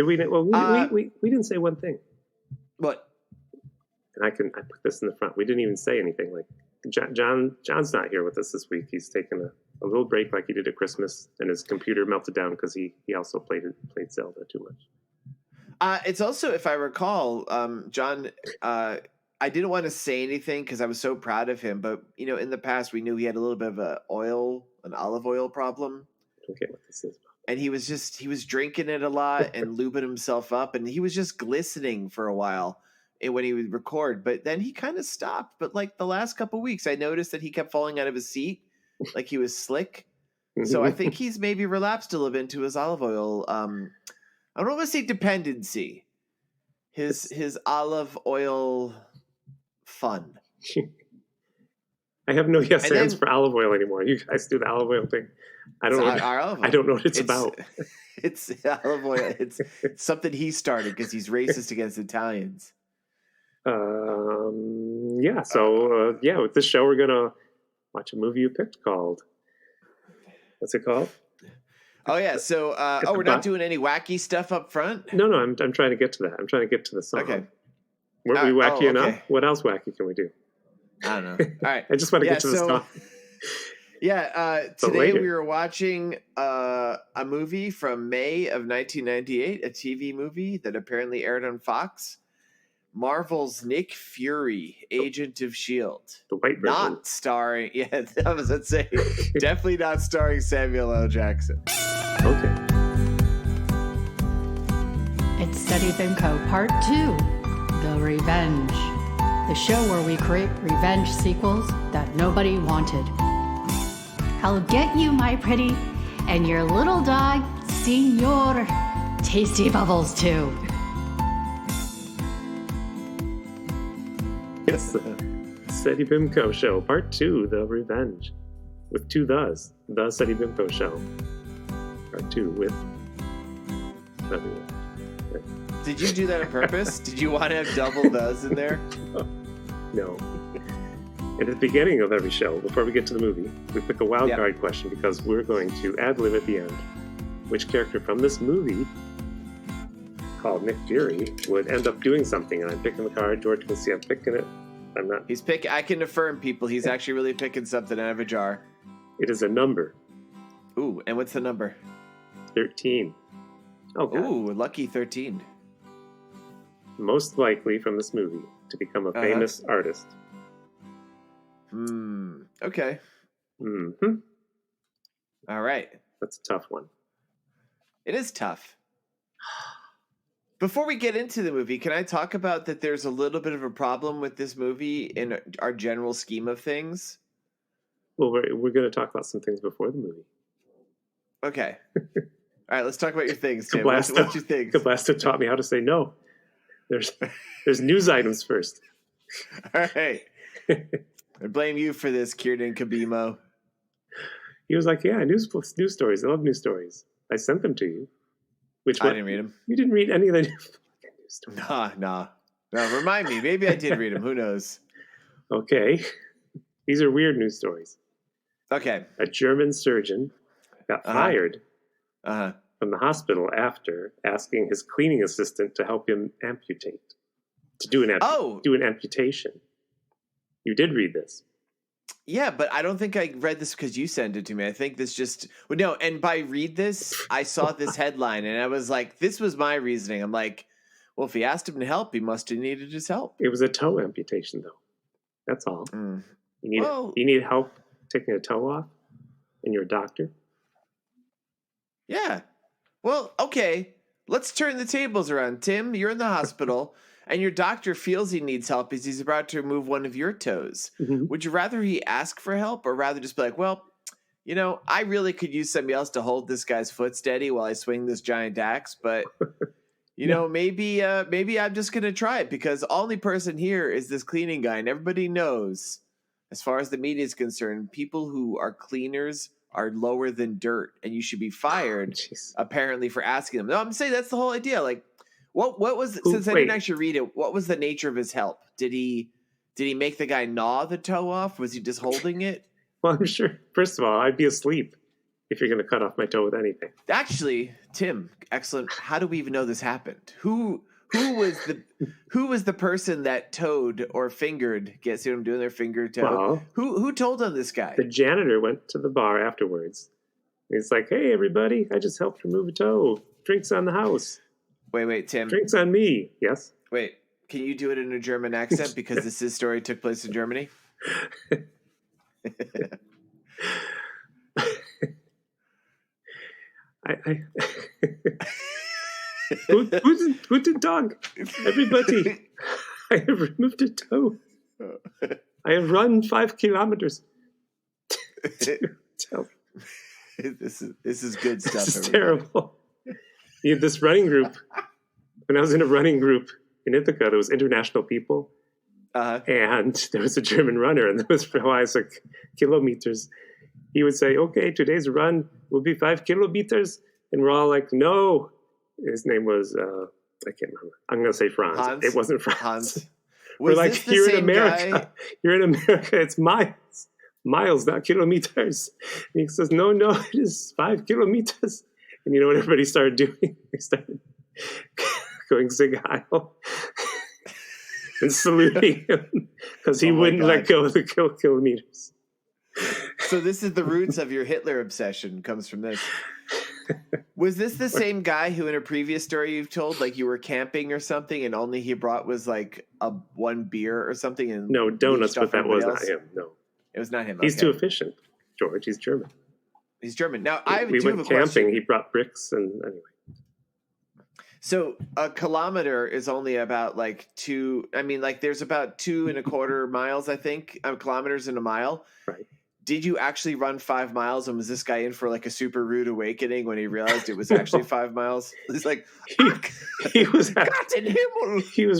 Did we? Well, we didn't say one thing. What? And I put this in the front. We didn't even say anything. Like John's not here with us this week. He's taken a little break, like he did at Christmas, and his computer melted down because he also played Zelda too much. It's also, if I recall, John. I didn't want to say anything because I was so proud of him, but in the past we knew he had a little bit of an olive oil problem. Okay, what this is. And he was drinking it a lot and lubing himself up, and he was just glistening for a while when he would record. But then he kind of stopped. But like the last couple of weeks, I noticed that he kept falling out of his seat, like he was slick. So I think he's maybe relapsed a little bit into his olive oil. I don't want to say dependency. His olive oil fun. I have no ands for olive oil anymore. You guys do the olive oil thing. I don't know what it's about. It's olive oil. It's something he started because he's racist against Italians. Yeah. So with this show, we're gonna watch a movie you picked called. What's it called? Oh yeah. So we're not doing any wacky stuff up front. No. I'm trying to get to that. I'm trying to get to the song. Okay. Weren't we wacky enough? What else wacky can we do? I don't know. All right. I just want to get to the song. Yeah. Today we were watching a movie from May of 1998, a TV movie that apparently aired on Fox. Marvel's Nick Fury, Agent of S.H.I.E.L.D. The white version. Not starring, I was going to say, definitely not starring Samuel L. Jackson. Okay. It's Steady Bimco Part 2, The Revenge. The show where we create revenge sequels that nobody wanted. I'll get you, my pretty, and your little dog, Senor Tasty Bubbles, too. Yes, Steady Bimco Show, Part 2, The Revenge. With two thes. The Steady Bimco Show. Part 2 with The Revenge. Did you do that on purpose? Did you want to have double thes in there? No. At the beginning of every show, before we get to the movie, we pick a wild card question because we're going to ad-lib at the end which character from this movie called Nick Fury would end up doing something. And I'm picking the card. George can see I'm picking it. I'm not. I can affirm, people, he's actually really picking something out of a jar. It is a number. Ooh, and what's the number? 13. Oh, God. Ooh, lucky 13. Most likely from this movie to become a famous artist. Okay. Mm-hmm. All right. That's a tough one. It is tough. Before we get into the movie, can I talk about that there's a little bit of a problem with this movie in our general scheme of things? Well, we're going to talk about some things before the movie. Okay. All right, let's talk about your things, Tim. What's your things? Cablasto taught me how to say no. There's news items first. All right. I blame you for this, Kieran Kabimo. He was like, yeah, news stories. I love news stories. I sent them to you. I didn't read them. You didn't read any of the news stories. No, remind me. Maybe I did read them. Who knows? Okay. These are weird news stories. Okay. A German surgeon got fired from the hospital after asking his cleaning assistant to help him amputate. To do an amputation. You did read this. Yeah, but I don't think I read this because you sent it to me. I think this just... Well, no, and by read this, I saw this headline, and I was like, this was my reasoning. I'm like, well, if he asked him to help, he must have needed his help. It was a toe amputation, though. That's all. You need help taking a toe off, and you're a doctor? Yeah. Well, okay. Let's turn the tables around. Tim, you're in the hospital... and your doctor feels he needs help as he's about to remove one of your toes. Mm-hmm. Would you rather he ask for help or rather just be like, well, I really could use somebody else to hold this guy's foot steady while I swing this giant axe, but, maybe I'm just going to try it because the only person here is this cleaning guy, and everybody knows, as far as the media is concerned, people who are cleaners are lower than dirt, and you should be fired, apparently, for asking them. No, I'm saying that's the whole idea, like, What was since I didn't actually read it? What was the nature of his help? Did he make the guy gnaw the toe off? Was he just holding it? Well, I'm sure. First of all, I'd be asleep if you're going to cut off my toe with anything. Actually, Tim, excellent. How do we even know this happened? Who was the person that toed or fingered? Guess what I'm doing there, finger toe. Well, Who told on this guy? the janitor went to the bar afterwards. He's like, "Hey, everybody! I just helped remove a toe. Drinks on the house. Wait, Tim. Drinks on me." Yes. Wait, can you do it in a German accent because this story took place in Germany? Guten Tag, everybody. I have removed a toe. I have run 5 kilometers. This is good stuff. This is terrible. This running group, when I was in a running group in Ithaca, there was international people. And there was a German runner, and there was for like kilometers. He would say, "Okay, today's run will be 5 kilometers," and we're all like, "No." His name was I can't remember. I'm going to say Franz. Hans? It wasn't Franz. Hans. We're like, this the "You're in same America. guy? You're in America. It's miles, not kilometers." And he says, "No, it is 5 kilometers." And you know what everybody started doing? They started going Sieg Heil and saluting him because he wouldn't let go of the kilometers. So this is the roots of your Hitler obsession comes from this. Was this the same guy who in a previous story you've told, like you were camping or something and only he brought was like one beer or something? And no, donuts, but that was not him. No. It was not him. He's too efficient, George. He's German. He's German. Now, we went camping. He brought bricks and anyway. So a kilometer is only about like there's about 2.25 miles, I think, kilometers in a mile. Right. Did you actually run 5 miles? And was this guy in for like a super rude awakening when he realized it was actually 5 miles? He's like, he was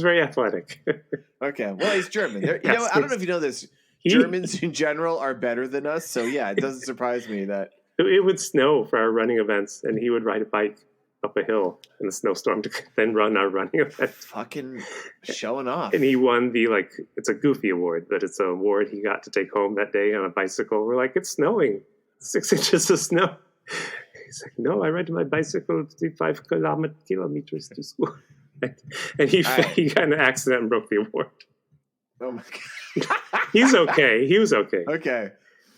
very athletic. Okay. Well, he's German. I don't know if you know this. Germans in general are better than us. So yeah, it doesn't surprise me that. It would snow for our running events, and he would ride a bike up a hill in a snowstorm to then run our running event. Fucking showing off. And he won it's a goofy award, but it's an award he got to take home that day on a bicycle. We're like, "It's snowing, 6 inches of snow." He's like, "No, I ride my bicycle 5 kilometers to school." And he got in an accident and broke the award. Oh my God. He's okay. He was okay. Okay.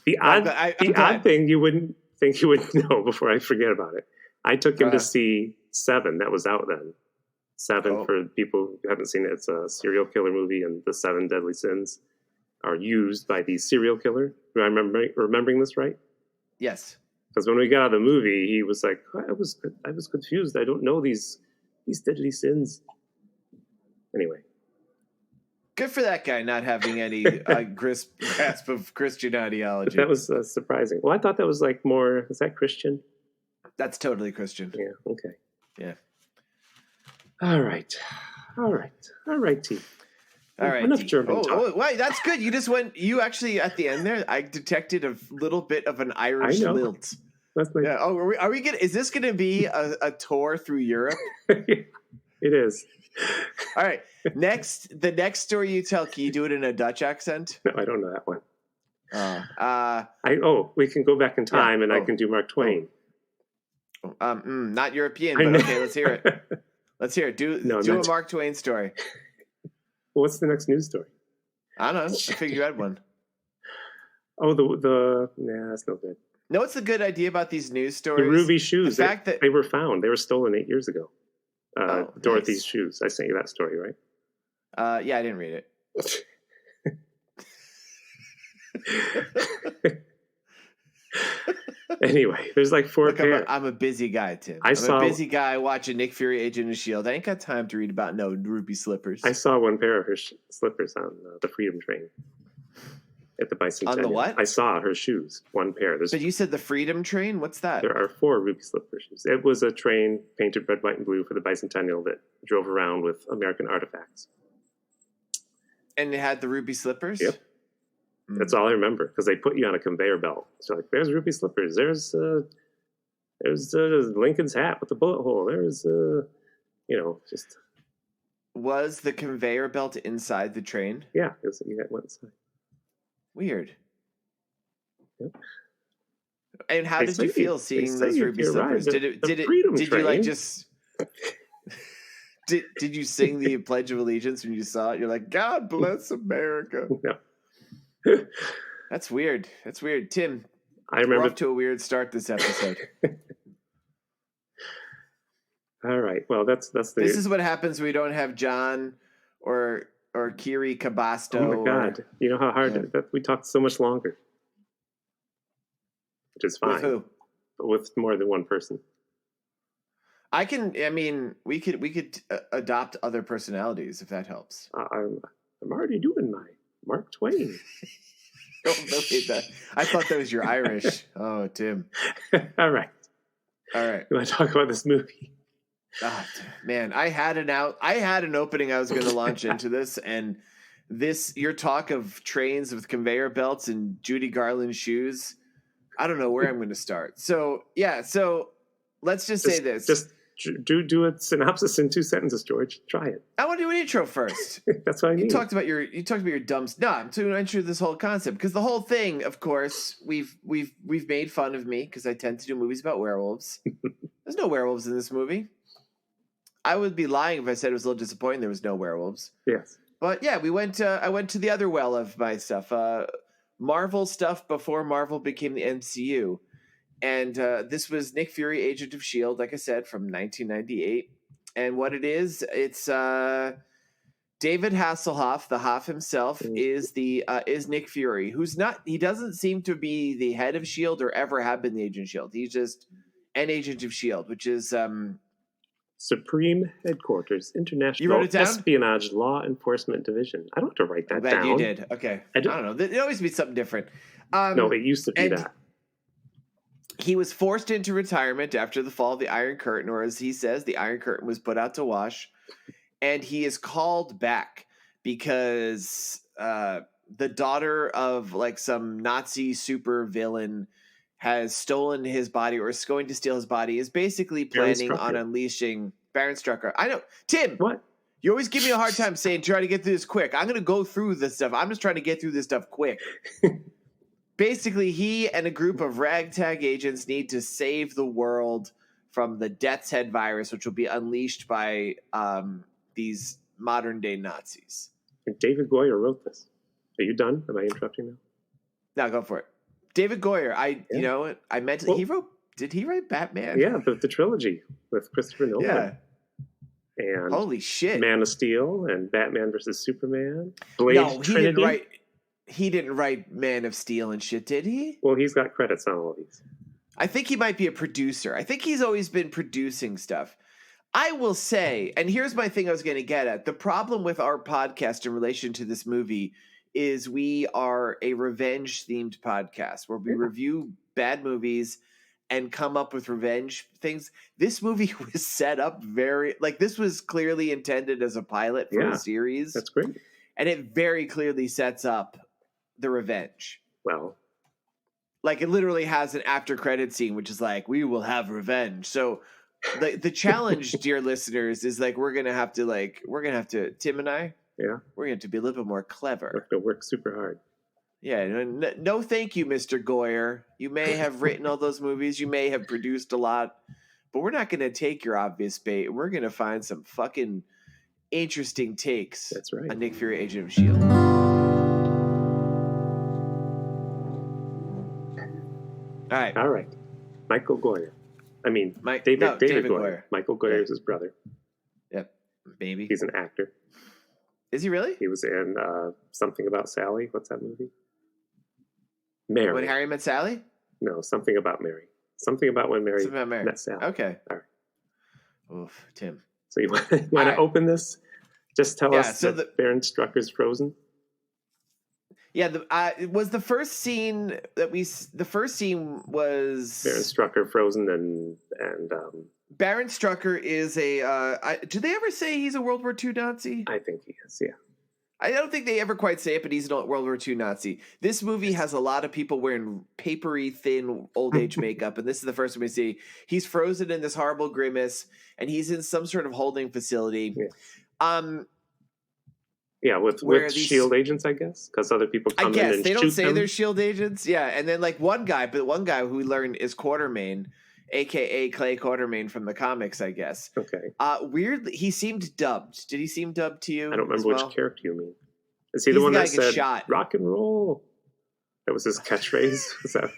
The odd thing you wouldn't think you would know before I forget about it. I took him to see Seven. That was out then. Seven, for people who haven't seen it, it's a serial killer movie, and the 7 deadly sins are used by the serial killer. Do I remembering this right? Yes. Because when we got out of the movie, he was like, I was confused. I don't know these deadly sins. Anyway. Good for that guy not having any grasp of Christian ideology. That was surprising. Well, I thought that was like more, is that Christian? That's totally Christian. Yeah, okay. Yeah. All right, T. All right. Enough German talk. Oh, wait, that's good. You actually, at the end there, I detected a little bit of an Irish lilt. Yeah. Oh, are we gonna, is this going to be a tour through Europe? It is. All right. The next story you tell, can you do it in a Dutch accent? No, I don't know that one. We can go back in time and I can do Mark Twain. Not European, but okay, let's hear it. Let's hear it. Do a Mark Twain story. What's the next news story? I don't know. I figured you had one. Oh, that's no good. No, what's the good idea about these news stories? The ruby shoes. The fact that they were found. They were stolen 8 years ago. Dorothy's nice. shoes. I sent you that story, right? Yeah, I didn't read it. Anyway, there's like 4 pairs. I'm a busy guy, Tim. I'm a busy guy watching Nick Fury, Agent of S.H.I.E.L.D. I ain't got time to read about no ruby slippers. I saw 1 pair of her slippers on the Freedom Train at the Bicentennial. On the what? I saw her shoes, 1 pair. But you said the Freedom Train? What's that? There are 4 ruby slipper shoes. It was a train painted red, white, and blue for the Bicentennial that drove around with American artifacts. And it had the ruby slippers? Yep. That's all I remember, because they put you on a conveyor belt. So like, there's ruby slippers. There's Lincoln's hat with the bullet hole. There's just. Was the conveyor belt inside the train? Yeah, you got one inside. Weird. Yep. And how did you feel seeing those ruby slippers? Did you like just did you sing the Pledge of Allegiance when you saw it? You're like, God bless America. No. That's weird. Tim, I remember we're off to a weird start this episode. All right. Well, that's the. This is what happens when we don't have John or Kiri Cabasto. Oh my God! You know how hard that we talked so much longer, which is fine. With who? With more than one person. I mean, we could adopt other personalities if that helps. I'm already doing my Mark Twain. Don't hate that. I thought that was your Irish. Oh, Tim. All right. You want to talk about this movie? Oh, man, I had an opening I was going to launch into this, and your talk of trains with conveyor belts and Judy Garland shoes. I don't know where I'm going to start. So let's just say this. Just do a synopsis in 2 sentences, George. Try it. I want to do an intro first. That's what I need. You talked about your dumb. No, I'm to intro this whole concept because the whole thing, of course, we've made fun of me because I tend to do movies about werewolves. There's no werewolves in this movie. I would be lying if I said it was a little disappointing there was no werewolves. Yes. But yeah, I went to the other well of my stuff. Marvel stuff before Marvel became the MCU. And this was Nick Fury, Agent of S.H.I.E.L.D., like I said, from 1998. And what it is, it's David Hasselhoff, the Hoff himself, is Nick Fury, he doesn't seem to be the head of S.H.I.E.L.D. or ever have been the Agent of S.H.I.E.L.D. He's just an Agent of S.H.I.E.L.D., which is... Supreme Headquarters, International Espionage Law Enforcement Division. I don't have to write that down. You did. Okay. I don't know. It always means something different. No, it used to be that. He was forced into retirement after the fall of the Iron Curtain, or as he says, the Iron Curtain was put out to wash. And he is called back because the daughter of like some Nazi super villain has stolen his body or is going to steal his body, is basically planning on unleashing Baron Strucker. I know. Tim. What? You always give me a hard time saying, try to get through this quick. I'm going to go through this stuff. I'm just trying to get through this stuff quick. Basically, he and a group of ragtag agents need to save the world from the Death's Head virus, which will be unleashed by these modern-day Nazis. And David Goyer wrote this. Are you done? Am I interrupting now? No, go for it. David Goyer, you know what? I meant he wrote. Did he write Batman? Yeah, the trilogy with Christopher Nolan. Yeah. And holy shit, Man of Steel and Batman versus Superman. Blade Trinity. He didn't write Man of Steel and shit, did he? Well, he's got credits on all of these. I think he might be a producer. I think he's always been producing stuff. I will say, and here's my thing I was going to get at. The problem with our podcast in relation to this movie is we are a revenge-themed podcast where we review bad movies and come up with revenge things. This movie was set up this was clearly intended as a pilot for a series. That's great. And it very clearly sets up the revenge. Well, like it literally has an after credit scene, which is like, we will have revenge. So the challenge, dear listeners, is like, we're going to have to, Tim and I, we're going to be a little bit more clever. We have to work super hard. Yeah. No, thank you, Mr. Goyer. You may have written all those movies. You may have produced a lot, but we're not going to take your obvious bait. We're going to find some fucking interesting takes. That's right. On Nick Fury, Agent of S.H.I.E.L.D. All right. Michael Goyer. I mean, David Goyer. Michael Goyer is his brother. Yep. Baby. He's an actor. Is he really? He was in Something About Sally. What's that movie? Mary. When Harry Met Sally? No, Something About Mary. Something about when Mary met Sally. Okay. All right. Oof, Tim. So you want to open this? Just tell us that Baron Strucker's frozen. Yeah, it was the first scene the first scene was Baron Strucker frozen and Baron Strucker is a do they ever say he's a World War II Nazi? I think he is, yeah. I don't think they ever quite say it, but he's a World War II Nazi. This movie has a lot of people wearing papery, thin, old age makeup, and this is the first time we see he's frozen in this horrible grimace, and he's in some sort of holding facility. Yeah. Yeah, with SHIELD agents, I guess, because other people come in and shoot them. They don't say they're SHIELD agents. Yeah, and then like one guy who we learned is Quartermain, a.k.a. Clay Quartermain from the comics, I guess. Okay. Weirdly, he seemed dubbed. Did he seem dubbed to you? I don't remember which character you mean. Is he the one that said, shot. Rock and roll? That was his catchphrase? Was that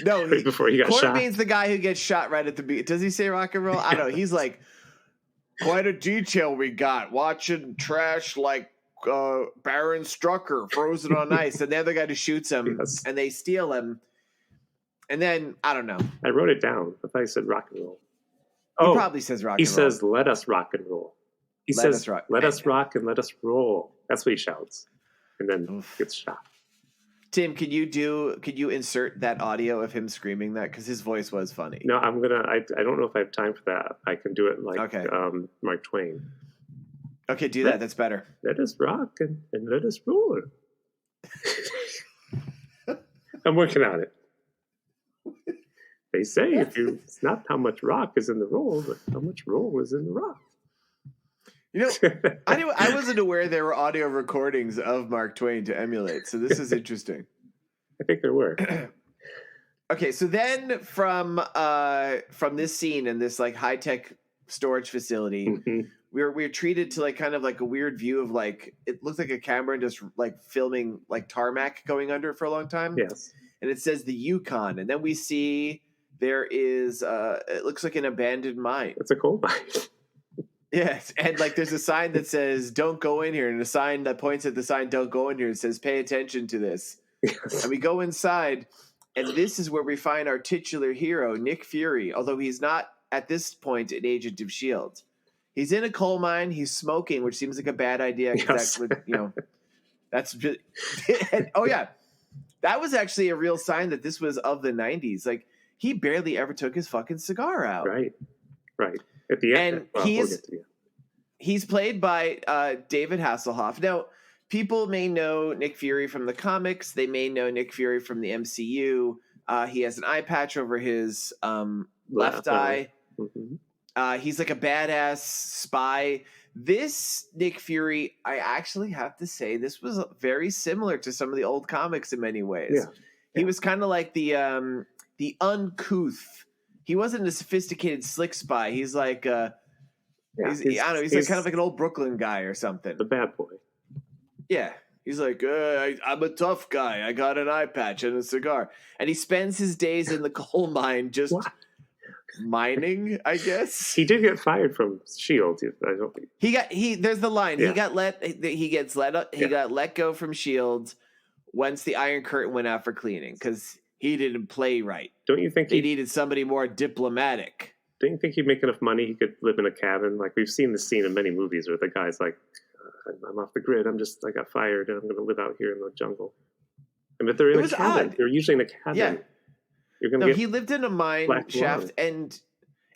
no, right before he got shot? Quartermain's the guy who gets shot right at the beginning. Does he say rock and roll? I don't know. He's like, quite a detail we got. Watching trash like Baron Strucker frozen on ice. And the other guy just shoots him, and they steal him. And then, I don't know. I wrote it down. I thought he said rock and roll. He probably says rock and roll. He says, let us rock and roll. He says, let us rock and let us roll. That's what he shouts. And then gets shot. Tim, could you insert that audio of him screaming that? Because his voice was funny. No, I don't know if I have time for that. I can do it like Mark Twain. Okay, do that. That's better. Let us rock and let us roll. I'm working on it. They say it's not how much rock is in the roll, but how much roll is in the rock. You know, I wasn't aware there were audio recordings of Mark Twain to emulate, so this is interesting. I think there were. Okay, so then from this scene in this like high tech storage facility, we're treated to like kind of like a weird view of like it looks like a camera just like filming like tarmac going under for a long time. Yes, and it says the Yukon, and then we see there is it looks like an abandoned mine. It's a coal mine. Yes, and like there's a sign that says "Don't go in here," and a sign that points at the sign "Don't go in here" and says "Pay attention to this." Yes. And we go inside, and this is where we find our titular hero, Nick Fury. Although he's not at this point an agent of S.H.I.E.L.D., he's in a coal mine. He's smoking, which seems like a bad idea. Yes. That would, that's just, and, oh yeah, that was actually a real sign that this was of the '90s. Like he barely ever took his fucking cigar out. Right. At the end, and he's played by David Hasselhoff. Now, people may know Nick Fury from the comics. They may know Nick Fury from the MCU. He has an eye patch over his left eye. Mm-hmm. He's like a badass spy. This Nick Fury, I actually have to say, this was very similar to some of the old comics in many ways. Yeah. He was kind of like the uncouth. He wasn't a sophisticated, slick spy. He's like, he's like kind of like an old Brooklyn guy or something. The bad boy. Yeah. He's like, I'm a tough guy. I got an eye patch and a cigar. And he spends his days in the coal mine just mining, I guess. He did get fired from S.H.I.E.L.D. I don't think. There's the line. Yeah. He got let go from S.H.I.E.L.D. once the Iron Curtain went out for cleaning because he didn't play right. Don't you think he needed somebody more diplomatic? Don't you think he'd make enough money he could live in a cabin? Like we've seen this scene in many movies where the guy's like, I'm off the grid. I got fired and I'm going to live out here in the jungle. And if they're in a cabin, they're usually in a cabin. Yeah. You're gonna he lived in a mine shaft and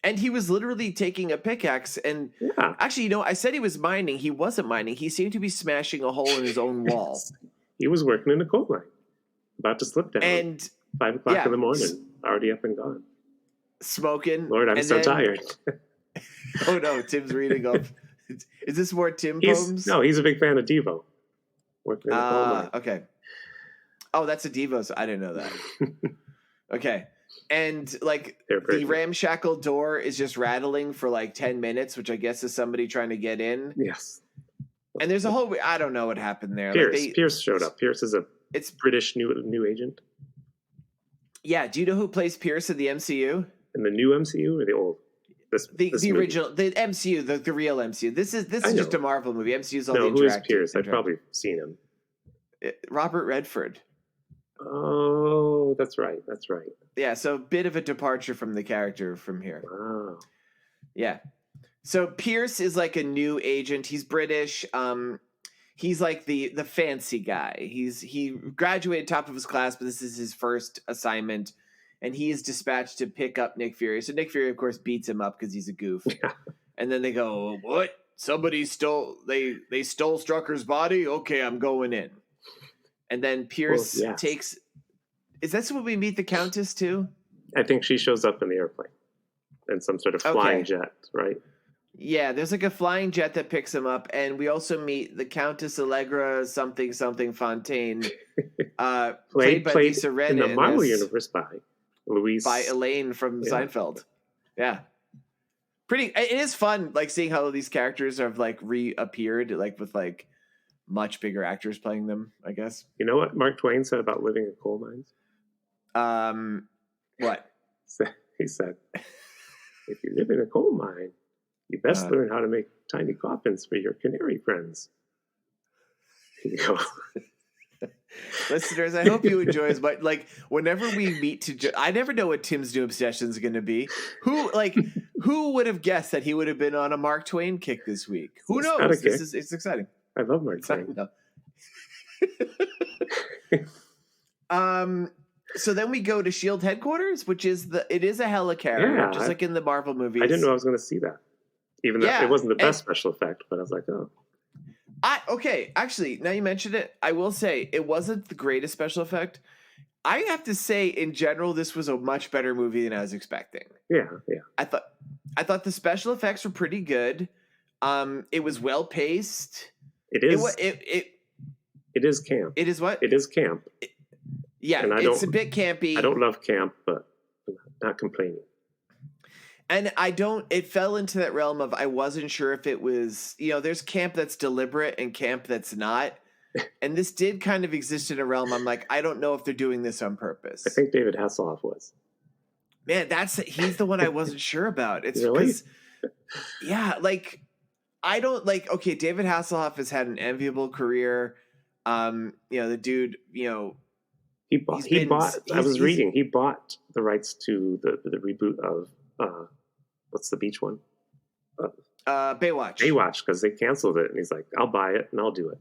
he was literally taking a pickaxe and actually, I said he was mining. He wasn't mining. He seemed to be smashing a hole in his own wall. He was working in a coal mine, about to slip down. And 5 o'clock in the morning, already up and gone. Smoking. Lord, I'm so tired. Oh no, Tim's reading up. Is this more Tim poems? No, he's a big fan of Devo. Working in a coal mine. Okay. Oh, that's a Devo. So I didn't know that. Okay. And like the ramshackle door is just rattling for like 10 minutes, which I guess is somebody trying to get in. Yes. And there's a whole, I don't know what happened there. Pierce showed up. Pierce is it's British new agent. Yeah. Do you know who plays Pierce in the MCU? In the new MCU or the old? The original, the MCU, the real MCU. This is just a Marvel movie. MCU's all the interactive. Who is Pierce? I've probably seen him. Robert Redford. Oh, that's right. Yeah, so a bit of a departure from the character from here. Wow. Yeah. So Pierce is like a new agent. He's British. He's like the fancy guy. He graduated top of his class, but this is his first assignment, and he is dispatched to pick up Nick Fury. So Nick Fury, of course, beats him up because he's a goof. Yeah. And then they go, "What? Somebody stole? They stole Strucker's body? Okay, I'm going in." And then Pierce takes. Is that when we meet the Countess too? I think she shows up in the airplane in some sort of flying jet, right? Yeah, there's like a flying jet that picks him up, and we also meet the Countess Allegra something Fontaine, played by Lisa in Rinna the Marvel universe by Louise, by Elaine from Seinfeld. Yeah, it is fun, like seeing how these characters have like reappeared, like with like much bigger actors playing them, I guess. You know what Mark Twain said about living in coal mines? What? He said, if you live in a coal mine, you best learn how to make tiny coffins for your canary friends. Here you go. Listeners, I hope you enjoy as much. Like, whenever we meet I never know what Tim's new obsession is going to be. Who would have guessed that he would have been on a Mark Twain kick this week? Who knows? It's exciting. I love Mark Twain. So then we go to SHIELD headquarters, which is it is a helicarrier, just like in the Marvel movies. I didn't know I was going to see that. Even though it wasn't the best special effect, but I was like, oh. Okay, actually, now you mentioned it, I will say it wasn't the greatest special effect. I have to say, in general, this was a much better movie than I was expecting. Yeah. I thought the special effects were pretty good. It was well paced. It is. It is camp. It is what? It is camp. It's a bit campy. I don't love camp, but I'm not complaining. And it fell into that realm of I wasn't sure if it was, there's camp that's deliberate and camp that's not. And this did kind of exist in a realm. I'm like, I don't know if they're doing this on purpose. I think David Hasselhoff was. Man, he's the one I wasn't sure about. It's really? Because, I don't okay, David Hasselhoff has had an enviable career. The dude, he bought the rights to the reboot of, what's the beach one? Baywatch. Baywatch, because they canceled it, and he's like, "I'll buy it and I'll do it."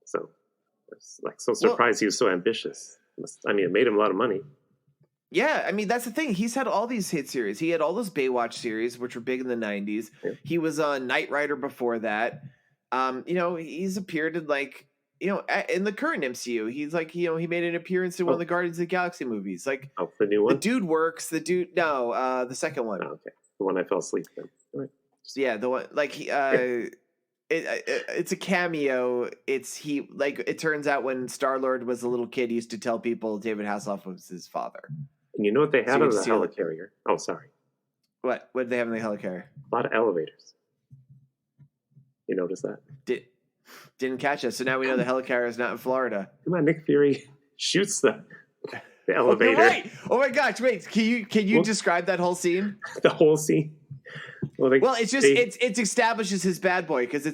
So, it's like so surprised he was so ambitious. It made him a lot of money. Yeah, that's the thing. He's had all these hit series. He had all those Baywatch series, which were big in the '90s. Yeah. He was on Knight Rider before that. He's appeared in in the current MCU. He's he made an appearance in one of the Guardians of the Galaxy movies. The new one. The dude works. The second one. Oh, okay, the one I fell asleep in. All right. Yeah, the one it's a cameo. It turns out when Star-Lord was a little kid, he used to tell people David Hasselhoff was his father. And you know what they had on the helicarrier? Oh, sorry. What did they have in the helicarrier? A lot of elevators. You notice that? Didn't catch us. So now we know the helicarrier is not in Florida. Come on, Nick Fury shoots the elevator. Oh, right. Oh my gosh! Wait, can you describe that whole scene? The whole scene. It establishes his bad boy because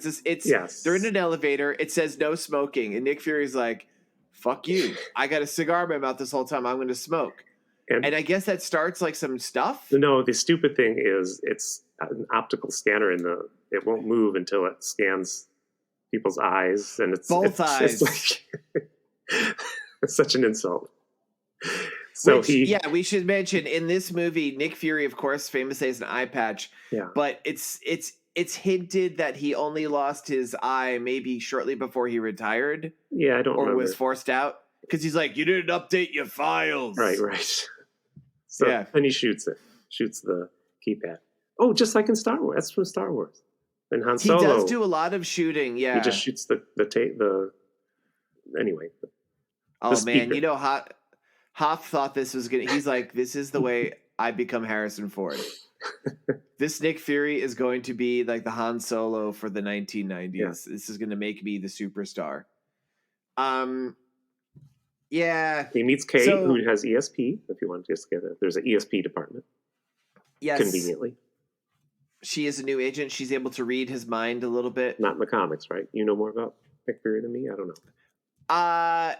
yes. They're in an elevator. It says no smoking, and Nick Fury's like, "Fuck you! I got a cigar in my mouth this whole time. I'm going to smoke." And I guess that starts some stuff. No, the stupid thing is it's an optical scanner it won't move until it scans people's eyes, and it's eyes. It's such an insult. We should mention in this movie, Nick Fury, of course, famously has an eye patch. Yeah. But it's hinted that he only lost his eye maybe shortly before he retired. Yeah, I don't remember. Or was forced out. Because he's like, you didn't update your files. Right. So, and he shoots the keypad. Oh, just like in Star Wars. That's from Star Wars. And Han Solo. He does do a lot of shooting, yeah. He just shoots anyway. Oh, man, Hoff thought this was going to... He's like, this is the way I become Harrison Ford. This Nick Fury is going to be like the Han Solo for the 1990s. Yeah. This is going to make me the superstar. Yeah. He meets Kate, who has ESP, if you want to just get it. There's an ESP department. Yes. Conveniently. She is a new agent. She's able to read his mind a little bit. Not in the comics, right? You know more about Nick Fury than me? I don't know.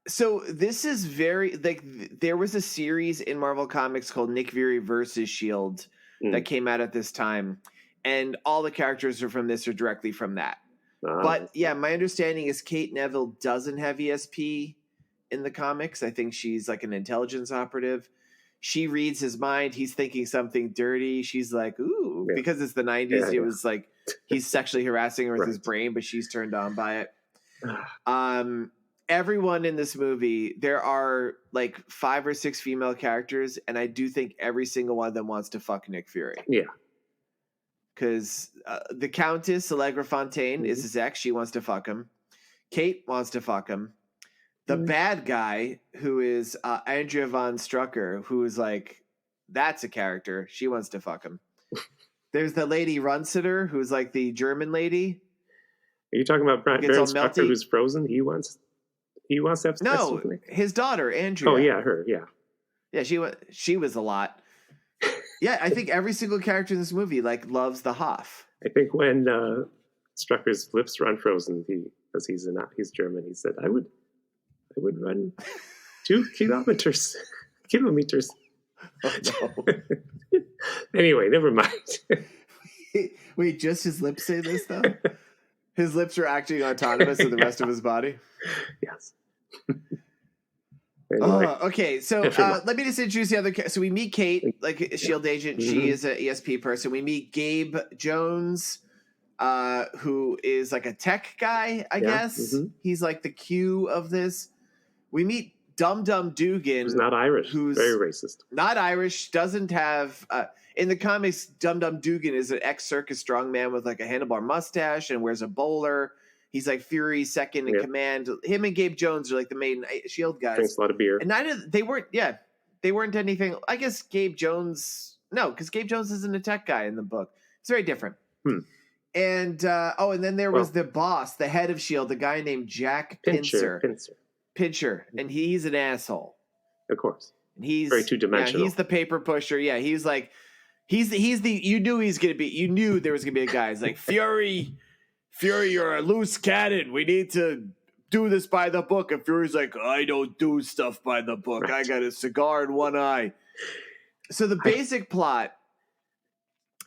So this is very there was a series in Marvel Comics called Nick Fury versus S.H.I.E.L.D. that came out at this time, and all the characters are directly from that. But yeah, my understanding is Kate Neville doesn't have ESP in the comics. I think she's like an intelligence operative. She reads his mind. He's thinking something dirty. She's like, ooh, because it's the 90s. It was like he's sexually harassing her with his brain, but she's turned on by it. Everyone in this movie, there are like 5 or 6 female characters, and I do think every single one of them wants to fuck Nick Fury. Yeah. because the Countess Allegra Fontaine is his ex. She wants to fuck him. Kate wants to fuck him. The bad guy, who is Andrea von Strucker, who is like, that's a character. She wants to fuck him. There's the lady Runsiter, who's like the German lady. Are you talking about Baron Strucker, who's frozen? He wants to have sex with Nick? His daughter Andrea. Oh yeah, her. Yeah, yeah. She was a lot. Yeah, I think every single character in this movie like loves the Hoff. I think when Strucker's lips were unfrozen, because he's German, he said, "I would run 2 kilometers." Oh, no. Anyway, never mind. Wait, just his lips say this though? His lips are acting autonomous of the rest of his body? Yes. Anyway. Okay, so let me just introduce the other. So we meet Kate, like a S.H.I.E.L.D. agent. She is an ESP person. We meet Gabe Jones, who is like a tech guy, I guess. He's like the Q of this. We meet Dum Dum Dugan, who's not Irish, who's very racist. Not Irish, doesn't have in the comics. Dum Dum Dugan is an ex-circus strongman with like a handlebar mustache and wears a bowler. He's like Fury's second in command. Him and Gabe Jones are like the main S.H.I.E.L.D. guys. Drinks a lot of beer, and they weren't anything. I guess Gabe Jones, no, because Gabe Jones isn't a tech guy in the book. It's very different. And and then there was the boss, the head of S.H.I.E.L.D., the guy named Jack Pincer. Pincher, and he's an asshole. Of course. And he's very two-dimensional. Yeah, he's the paper pusher. Yeah, he's like he's the you knew there was gonna be a guy. He's like, Fury, you're a loose cannon. We need to do this by the book. And Fury's like, I don't do stuff by the book. Right. I got a cigar in one eye. So the basic plot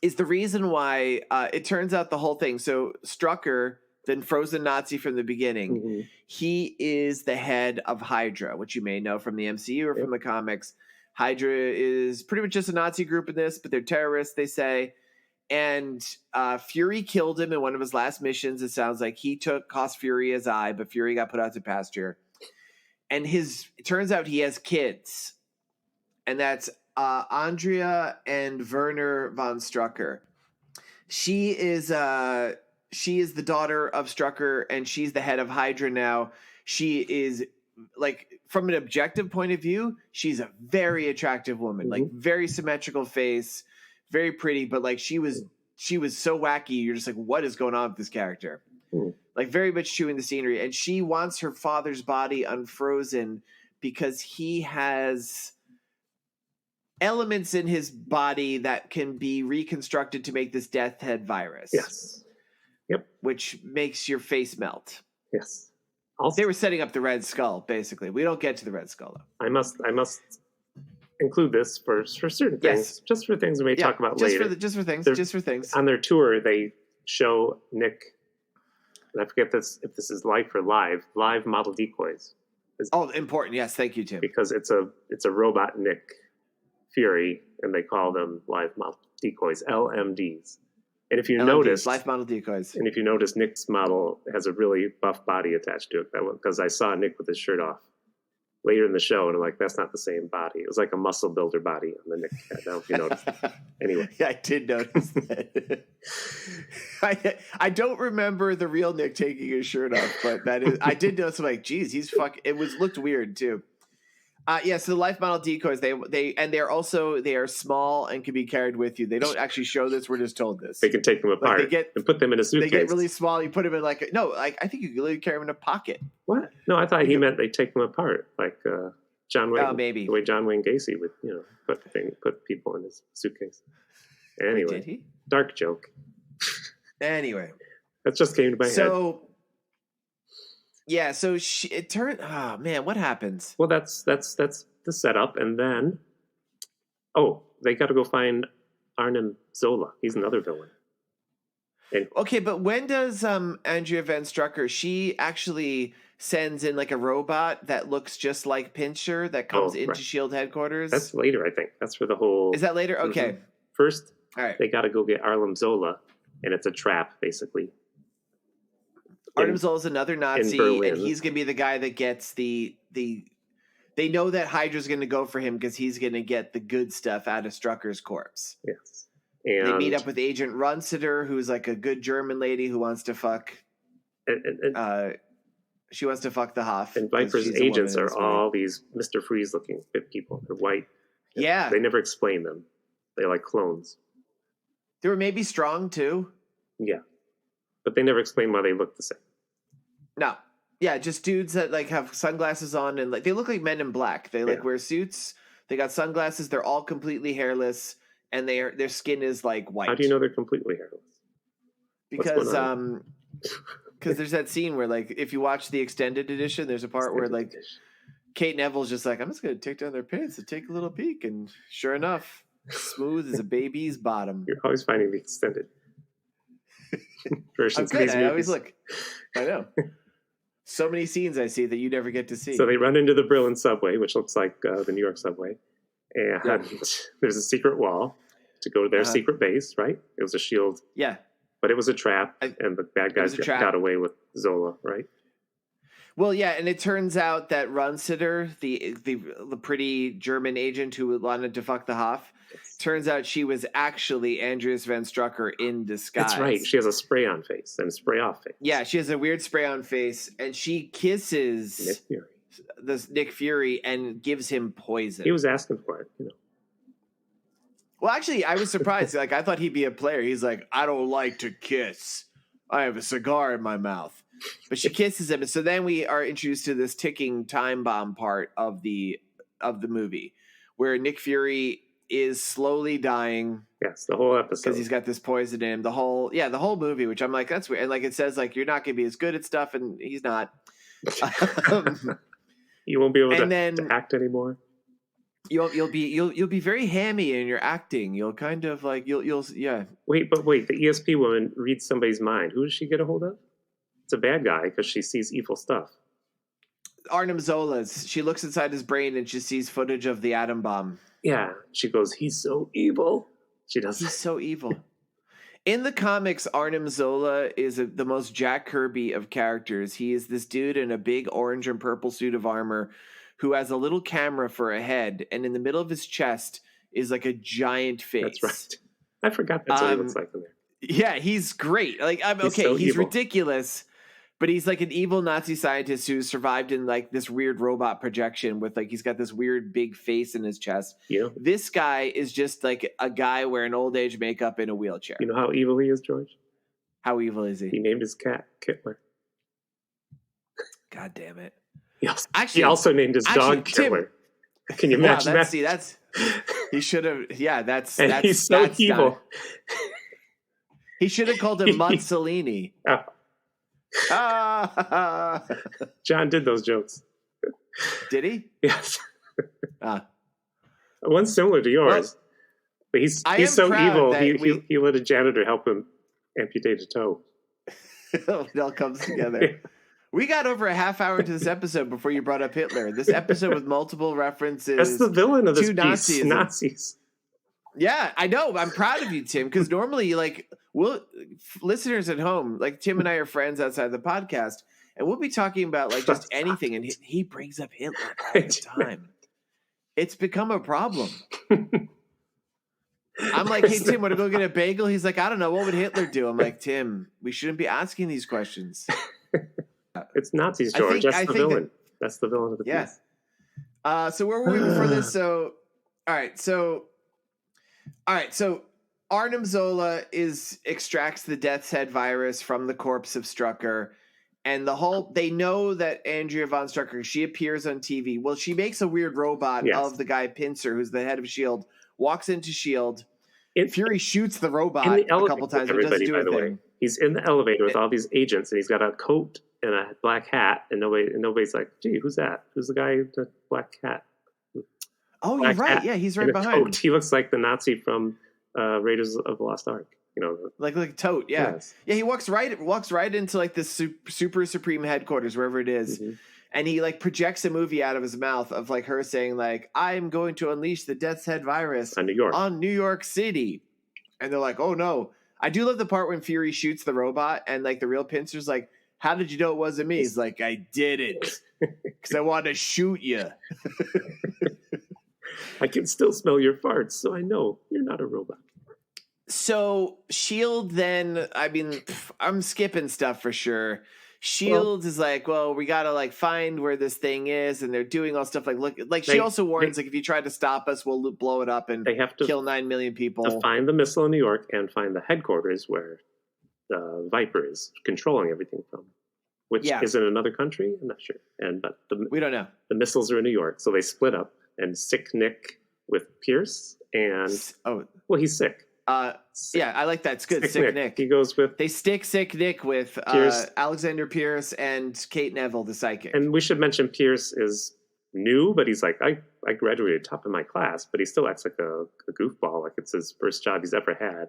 is the reason why it turns out the whole thing. So Strucker, the frozen Nazi from the beginning, he is the head of Hydra, which you may know from the MCU or from the comics. Hydra is pretty much just a Nazi group in this, but they're terrorists, they say. And Fury killed him in one of his last missions. It sounds like he cost Fury his eye, but Fury got put out to pasture. And it turns out he has kids. And that's Andrea and Werner von Strucker. She is the daughter of Strucker, and she's the head of Hydra now. She is, like, from an objective point of view, she's a very attractive woman, like very symmetrical face, very pretty, but like she was so wacky. You're just like, what is going on with this character? Like very much chewing the scenery. And she wants her father's body unfrozen because he has elements in his body that can be reconstructed to make this Death Head virus. Yes. Yep. Which makes your face melt. Yes. Also, they were setting up the Red Skull, basically. We don't get to the Red Skull, though. I must include this for certain things, just for things we may talk about later. Just for things. On their tour, they show Nick, and I forget if this is live or live model decoys. Important. Yes, thank you, Tim. Because it's a robot Nick Fury, and they call them live model decoys, LMDs. And if you notice, live model decoys. And if you notice, Nick's model has a really buff body attached to it. Because I saw Nick with his shirt off later in the show, and I'm like, that's not the same body. It was like a muscle builder body on the Nick head. I don't know if you noticed that. Anyway. Yeah, I did notice that. I don't remember the real Nick taking his shirt off, but I did notice. I'm like, geez, it looked weird too. So the life model decoys, they are small and can be carried with you. They don't actually show this. We're just told this. They can take them apart and put them in a suitcase. They get really small. You put them in I think you can literally carry them in a pocket. What? No, I thought he meant they take them apart, like John Wayne. Oh, maybe the way John Wayne Gacy would, put people in his suitcase. Anyway, did he? Dark joke. Anyway, that just came to my head. Yeah, so it turned. Oh man, what happens? Well, that's the setup, and then, they got to go find Arnim Zola. He's another villain. Okay, but when does Andrea Van Strucker? She actually sends in like a robot that looks just like Pincher that comes into S.H.I.E.L.D. headquarters. That's later, I think. That's for the whole. Is that later? Okay. First, all right. They got to go get Arnim Zola, and it's a trap, basically. Arnim Zola is another Nazi, and he's going to be the guy that gets the. They know that Hydra's going to go for him because he's going to get the good stuff out of Strucker's corpse. Yes. And they meet up with Agent Runsiter, who's like a good German lady who wants to fuck. She wants to fuck the Hoff. And Viper's agents are all these Mr. Freeze looking people. They're white. Yeah. They never explain them. They're like clones. They were maybe strong too. Yeah. But they never explain why they look the same. No. Yeah, just dudes that like have sunglasses on and like they look like Men in Black. They like wear suits. They got sunglasses. They're all completely hairless, and their skin is like white. How do you know they're completely hairless? Because there's that scene where like if you watch the extended edition, there's a part where like Kate Neville's just like, I'm just gonna take down their pants and take a little peek, and sure enough, smooth as a baby's bottom. You're always finding the extended versions. I'm good. I always look. I know. So many scenes I see that you never get to see. So they run into the Berlin subway, which looks like the New York subway. And there's a secret wall to go to their secret base, right? It was a shield. Yeah. But it was a trap, and the bad guys got away with Zola, right? Well, yeah, and it turns out that Runsiter, the pretty German agent who wanted to fuck the Hoff, turns out she was actually Andreas Van Strucker in disguise. That's right. She has a spray-on face and a spray-off face. Yeah, she has a weird spray-on face, and she kisses Nick Fury and gives him poison. He was asking for it, you know. Well, actually, I was surprised. Like, I thought he'd be a player. He's like, I don't like to kiss. I have a cigar in my mouth. But she kisses him. And so then we are introduced to this ticking time bomb part of the movie where Nick Fury is slowly dying. Yes, the whole episode. Because he's got this poison in him. The whole movie, which I'm like, that's weird. And like it says, like, you're not going to be as good at stuff, and he's not. You won't be able to act anymore. You'll be very hammy in your acting. You'll kind of like you'll yeah. Wait, the ESP woman reads somebody's mind. Who does she get a hold of? It's a bad guy because she sees evil stuff. Arnim Zola's. She looks inside his brain and she sees footage of the atom bomb. Yeah, she goes, "He's so evil." She does. He's so evil. In the comics, Arnim Zola is the most Jack Kirby of characters. He is this dude in a big orange and purple suit of armor who has a little camera for a head, and in the middle of his chest is like a giant face. That's right. I forgot that's what he looks like in there. Yeah, he's great. Like, he's ridiculous, but he's like an evil Nazi scientist who survived in like this weird robot projection with like he's got this weird big face in his chest. Yeah. This guy is just like a guy wearing old age makeup in a wheelchair. You know how evil he is, George? How evil is he? He named his cat Kittler. God damn it. He also named his dog Killer. Can you imagine that? See, he should have. Yeah, that's he's so evil. He should have called him Mussolini. John did those jokes. Did he? Yes. One's similar to yours, but he's so evil. He let a janitor help him amputate a toe. It all comes together. We got over a half hour into this episode before you brought up Hitler. This episode with multiple references. That's the villain of this piece. Nazis. Yeah, I know. I'm proud of you, Tim, because normally, like, listeners at home, like Tim and I are friends outside the podcast, and we'll be talking about like just anything, and he brings up Hitler all the time. It's become a problem. I'm like, hey, Tim, want to go get a bagel? He's like, I don't know. What would Hitler do? I'm like, Tim, we shouldn't be asking these questions. It's Nazis, George. That's the villain. That's the villain of the piece. So where were we before this? So, all right. So Arnim Zola extracts the Death's Head virus from the corpse of Strucker, and they know that Andrea von Strucker, she appears on TV. Well, she makes a weird robot of the guy Pincer, who's the head of S.H.I.E.L.D., walks into S.H.I.E.L.D. Fury shoots the robot a couple times. Everybody, by the way, he's in the elevator with all these agents, and he's got a coat and a black hat, and nobody's like, "Gee, who's that? Who's the guy with the black hat?" Oh, you're right. Yeah, he's right behind. Coat. He looks like the Nazi from Raiders of the Lost Ark. You know, like Tote. Yeah, yes. Yeah. He walks right into like this super supreme headquarters, wherever it is. Mm-hmm. And he like projects a movie out of his mouth of like her saying like, "I'm going to unleash the Death's Head virus on New York City," and they're like, "Oh no!" I do love the part when Fury shoots the robot and like the real Pincer's like, "How did you know it wasn't me?" He's like, "I did it because I want to shoot you." I can still smell your farts, so I know you're not a robot. So Shield then, I mean, I'm skipping stuff for sure. Shield is like, well, we gotta like find where this thing is, and they're doing all stuff like she also warns like if you try to stop us, we'll blow it up and they have to kill 9 million people. To find the missile in New York and find the headquarters where the Viper is controlling everything from, which is in another country. I'm not sure, but we don't know. The missiles are in New York, so they split up, and Sick Nick with Pierce and he's sick. Yeah, I like that. It's good. Sick Nick. He goes with they stick Sick Nick with Alexander Pierce and Kate Neville, the psychic. And we should mention Pierce is new, but he's like I graduated top of my class, but he still acts like a goofball, like it's his first job he's ever had.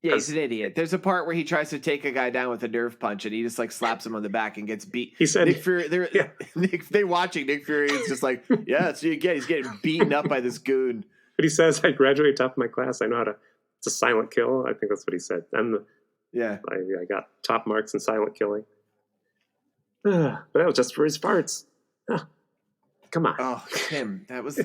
Yeah, he's an idiot. There's a part where he tries to take a guy down with a nerve punch, and he just like slaps him on the back and gets beat. He said, "Nick Fury." They're watching Nick Fury. Is just like, yeah. So he's getting beaten up by this goon. But he says, "I graduated top of my class. I know how to." It's a silent kill. I think that's what he said. I got top marks in silent killing. But that was just for his farts. Come on. Oh, Tim, that was.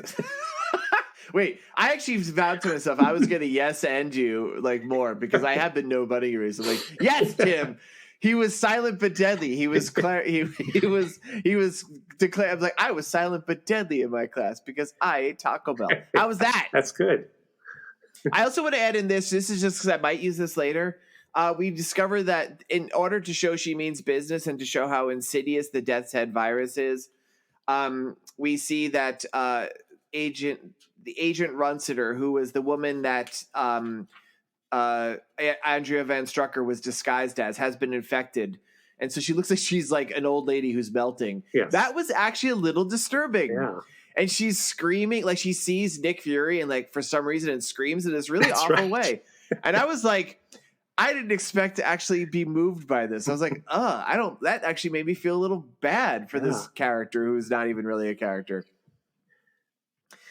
Wait, I actually vowed to myself I was gonna yes and you like more because I have been nobodying you recently. Like, yes, Tim. He was silent but deadly. He was he was declared. I was like, I was silent but deadly in my class because I ate Taco Bell. How was that? That's good. I also want to add in this is just because I might use this later. We've discovered that in order to show she means business and to show how insidious the Death's Head virus is, we see that Agent Runsiter, who was the woman that Andrea Van Strucker was disguised as, has been infected. And so she looks like she's like an old lady who's melting. Yes. That was actually a little disturbing. Yeah. And she's screaming, like she sees Nick Fury and like for some reason and screams in this really awful way. And I was like, I didn't expect to actually be moved by this. I was like, that actually made me feel a little bad for this character who's not even really a character.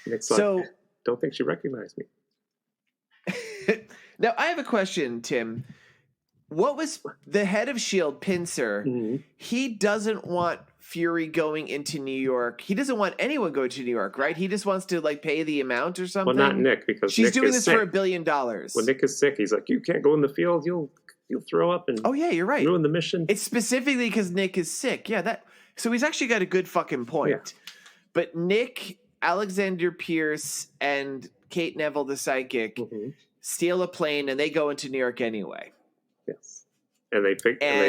Nick's like, don't think she recognized me. Now, I have a question, Tim. What was the head of S.H.I.E.L.D., Pincer? Mm-hmm. He doesn't want Fury going into New York. He doesn't want anyone going to New York, right? He just wants to like pay the amount or something. Well, not Nick, because she's Nick doing this sick. for $1 billion. When Nick is sick, he's like, you can't go in the field. You'll throw up and you're right. Ruin the mission. It's specifically because Nick is sick. Yeah, so he's actually got a good fucking point. Yeah. But Nick, Alexander Pierce, and Kate Neville, the psychic, steal a plane and they go into New York anyway. Yes, and they've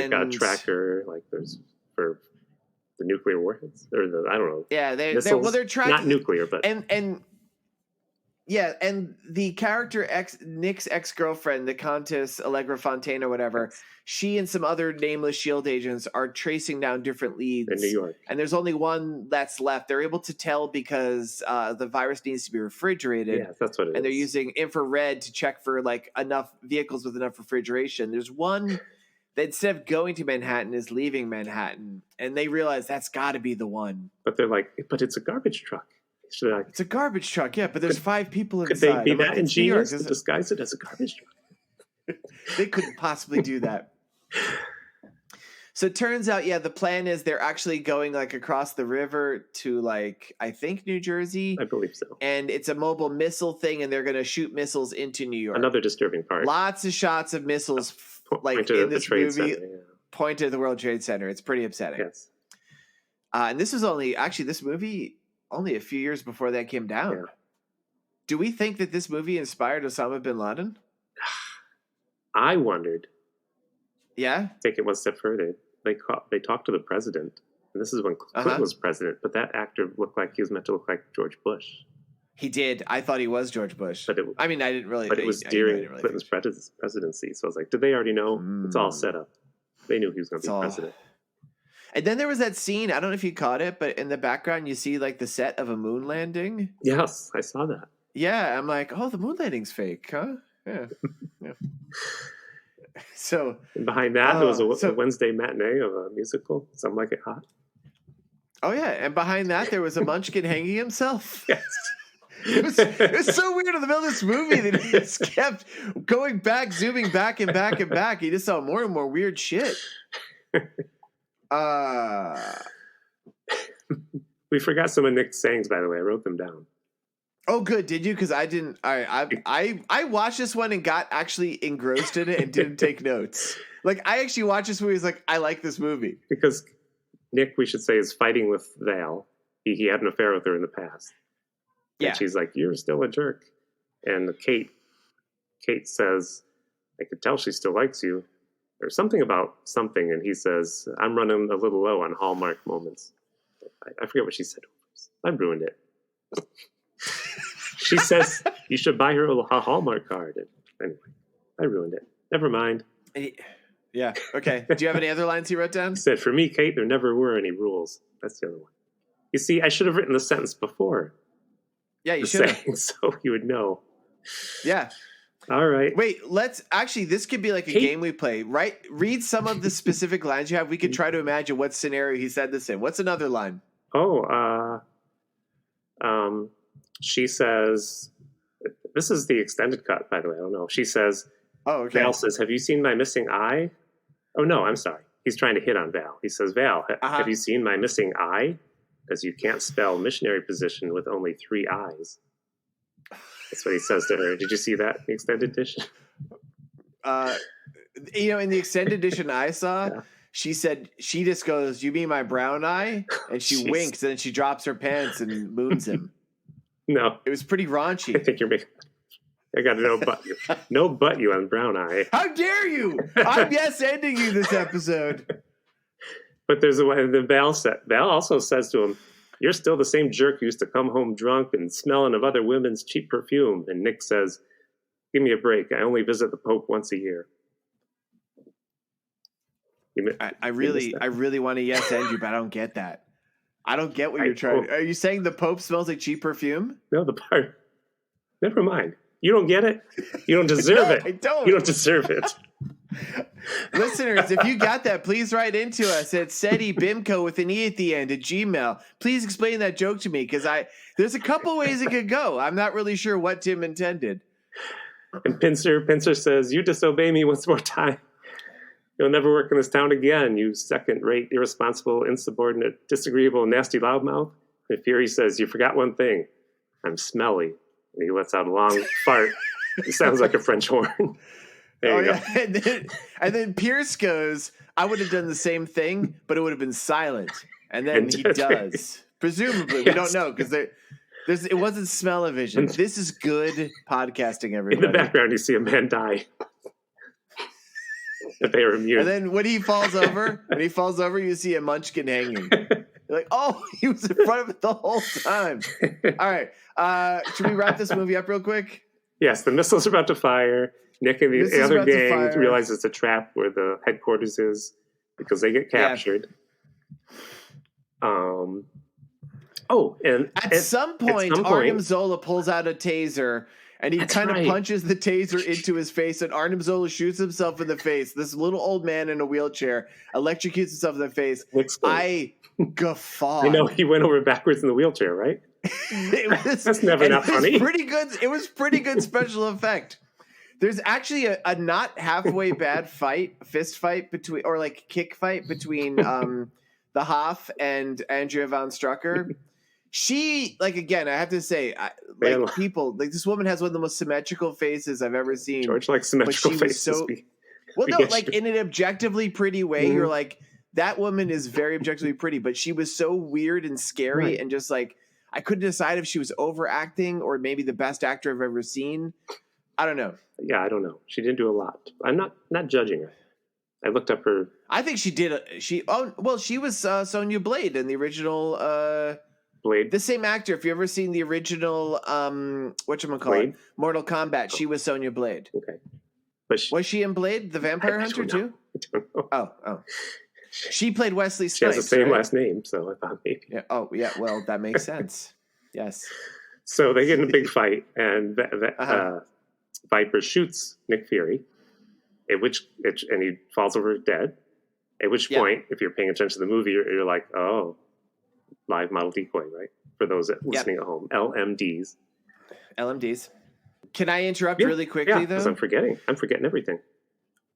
got a tracker like there's for the nuclear warheads or the I don't know. Yeah, they're tracking not nuclear, but and the character Nick's ex-girlfriend, the Countess Allegra Fontaine or whatever, she and some other nameless S.H.I.E.L.D. agents are tracing down different leads in New York, and there's only one that's left. They're able to tell because the virus needs to be refrigerated. Yeah, that's what it is. And they're using infrared to check for like enough vehicles with enough refrigeration. There's one that instead of going to Manhattan is leaving Manhattan, and they realize that's got to be the one. But they're like, but it's a garbage truck. It's a garbage truck, yeah, but there's 5 people inside. Could they be that ingenious to disguise it as a garbage truck? They couldn't possibly do that. So it turns out, the plan is they're actually going like across the river to like, I think New Jersey. I believe so. And it's a mobile missile thing, and they're going to shoot missiles into New York. Another disturbing part. Lots of shots of missiles like in this movie pointed at the World Trade Center. It's pretty upsetting. Yes. And this was this movie only a few years before that came down. Yeah. Do we think that this movie inspired Osama bin Laden? I wondered. Yeah? Take it one step further. They talked to the president, and this is when Clinton was president, but that actor looked like he was meant to look like George Bush. He did. I thought he was George Bush. But I didn't really. But it was during Clinton's presidency, so I was like, did they already know? It's all set up. They knew he was going to be president. And then there was that scene, I don't know if you caught it, but in the background you see like the set of a moon landing. Yes, I saw that. Yeah, I'm like, oh, the moon landing's fake, huh? Yeah. So and behind that there was a Wednesday matinee of a musical, Some Like It Hot. Oh yeah, and behind that there was a munchkin hanging himself. Yes. It was so weird in the middle of this movie that he just kept going back, zooming back and back and back. He just saw more and more weird shit. We forgot some of Nick's sayings, by the way. I wrote them down. Oh, good. Did you? Because I didn't. I watched this one and got actually engrossed in it and didn't take notes. Like, I actually watched this movie. I was like, I like this movie. Because Nick, we should say, is fighting with Val. He had an affair with her in the past. Yeah. And she's like, "You're still a jerk." And Kate says, "I could tell she still likes you." Or something about something. And he says, "I'm running a little low on Hallmark moments." I forget what she said. I ruined it. She says you should buy her a Hallmark card. Anyway, I ruined it. Never mind. Yeah. Okay. Do you have any other lines he wrote down? He said, "For me, Kate, there never were any rules." That's the other one. You see, I should have written the sentence before. Yeah, you should have. So you would know. Yeah. All right. Wait, this could be like a game we play, right? Read some of the specific lines you have. We could try to imagine what scenario he said this in. What's another line? She says, this is the extended cut, by the way. I don't know. She says, "Oh, okay." Val says, "Have you seen my missing eye?" Oh, no, I'm sorry. He's trying to hit on Val. He says, "Val, have you seen my missing eye? Because you can't spell missionary position with only 3 eyes." That's what he says to her. Did you see that in the extended edition? In the extended edition I saw, she said, she just goes, "You mean my brown eye?" And she winks, and then she drops her pants and moons him. No. It was pretty raunchy. I think you're making... I got to know but you. No but you on brown eye. How dare you? I'm yes-ending you this episode. But there's a way. Val also says to him, "You're still the same jerk who used to come home drunk and smelling of other women's cheap perfume." And Nick says, "Give me a break. I only visit the Pope once a year." I really want to yes end you, but I don't get that. I don't get what you're trying. Are you saying the Pope smells like cheap perfume? No, the part. Never mind. You don't get it. You don't deserve No, it. I don't. You don't deserve it. Listeners, if you got that, please write into us at SETIBIMCO with an E at the end at Gmail. Please explain that joke to me, because there's a couple ways it could go. I'm not really sure what Tim intended. And Pincer says, "You disobey me once more time, you'll never work in this town again, you second-rate, irresponsible, insubordinate, disagreeable, nasty loudmouth." And Fury says, "You forgot one thing. I'm smelly." And he lets out a long fart. It sounds like a French horn. There you go. And then Pierce goes, "I would have done the same thing, but it would have been silent." And then he does. Presumably. Yes. We don't know, because it wasn't smell-o-vision. This is good podcasting, everybody. In the background, you see a man die. If they were immune. And then when he falls over, you see a munchkin hanging. You're like, oh, he was in front of it the whole time. All right. Should we wrap this movie up real quick? Yes, the missiles are about to fire. Nick and the other gang realize it's a trap where the headquarters is because they get captured. Yeah. And at some point, Arnim Zola pulls out a taser and he kind of punches the taser into his face, and Arnim Zola shoots himself in the face. This little old man in a wheelchair electrocutes himself in the face. I guffawed. I know, he went over backwards in the wheelchair, right? That's never not funny. It was pretty good special effect. There's actually a not halfway bad fist fight between, or like kick fight between the Hoff and Andrea von Strucker. She, like, again, I have to say, people, like, this woman has one of the most symmetrical faces I've ever seen. George likes symmetrical faces. In an objectively pretty way, you're like, that woman is very objectively pretty, but she was so weird and scary, and just like, I couldn't decide if she was overacting or maybe the best actor I've ever seen. I don't know. Yeah, I don't know. She didn't do a lot. I'm not judging her. I looked up her. I think she did. She was Sonya Blade in the original. Blade. The same actor. If you ever seen the original, whatchamacallit, Mortal Kombat, she was Sonya Blade. Okay, but was she in Blade, the Vampire Hunter too? I don't know. Oh. She played Wesley Snipes. She has the same last name, so I thought maybe. Yeah. Oh, yeah. Well, that makes sense. Yes. So they get in a big fight, and Viper shoots Nick Fury, and he falls over dead. At which point, if you're paying attention to the movie, you're like, oh, live model decoy, right? For those listening at home, LMDs. Can I interrupt really quickly, though? Because I'm forgetting everything.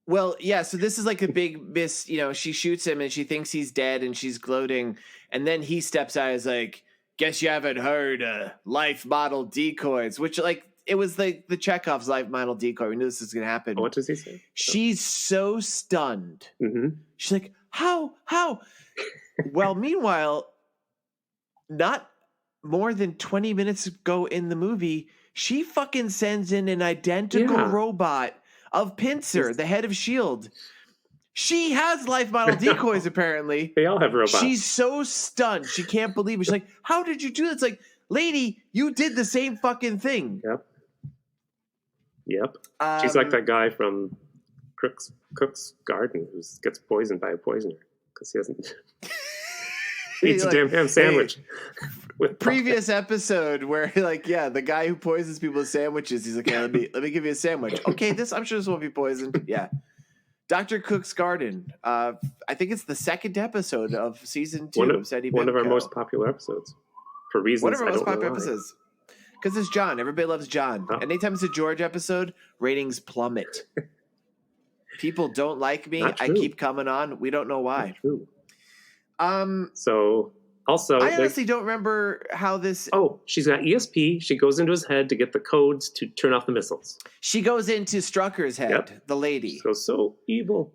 Well, yeah, so this is like a big miss. She shoots him and she thinks he's dead and she's gloating. And then he steps out and is like, guess you haven't heard life model decoys, which like it was the Chekhov's life model decoy. We knew this was going to happen. What does he say? She's so stunned. Mm-hmm. She's like, how? Well, meanwhile, not more than 20 minutes ago in the movie, she fucking sends in an identical robot of Pincer, the head of S.H.I.E.L.D. She has life model decoys, apparently. They all have robots. She's so stunned. She can't believe it. She's like, how did you do that? It's like, lady, you did the same fucking thing. Yep. She's like that guy from Cook's Garden who gets poisoned by a poisoner because he hasn't eats a damn ham sandwich. With previous episode where the guy who poisons people's sandwiches, he's like, let me give you a sandwich. Okay, I'm sure this won't be poisoned. Yeah. Dr. Cook's Garden. I think it's the second episode of season 2 of Steady One of our Bimco. most popular episodes. For reasons One of our I most don't know popular why. episodes. Because it's John. Everybody loves John. Oh. Anytime it's a George episode, ratings plummet. People don't like me. Not I true. keep coming on. We don't know why. Not true. Um, So also, I honestly don't remember how this. Oh, she's got ESP. She goes into his head to get the codes to turn off the missiles. She goes into Strucker's head, the lady. So evil.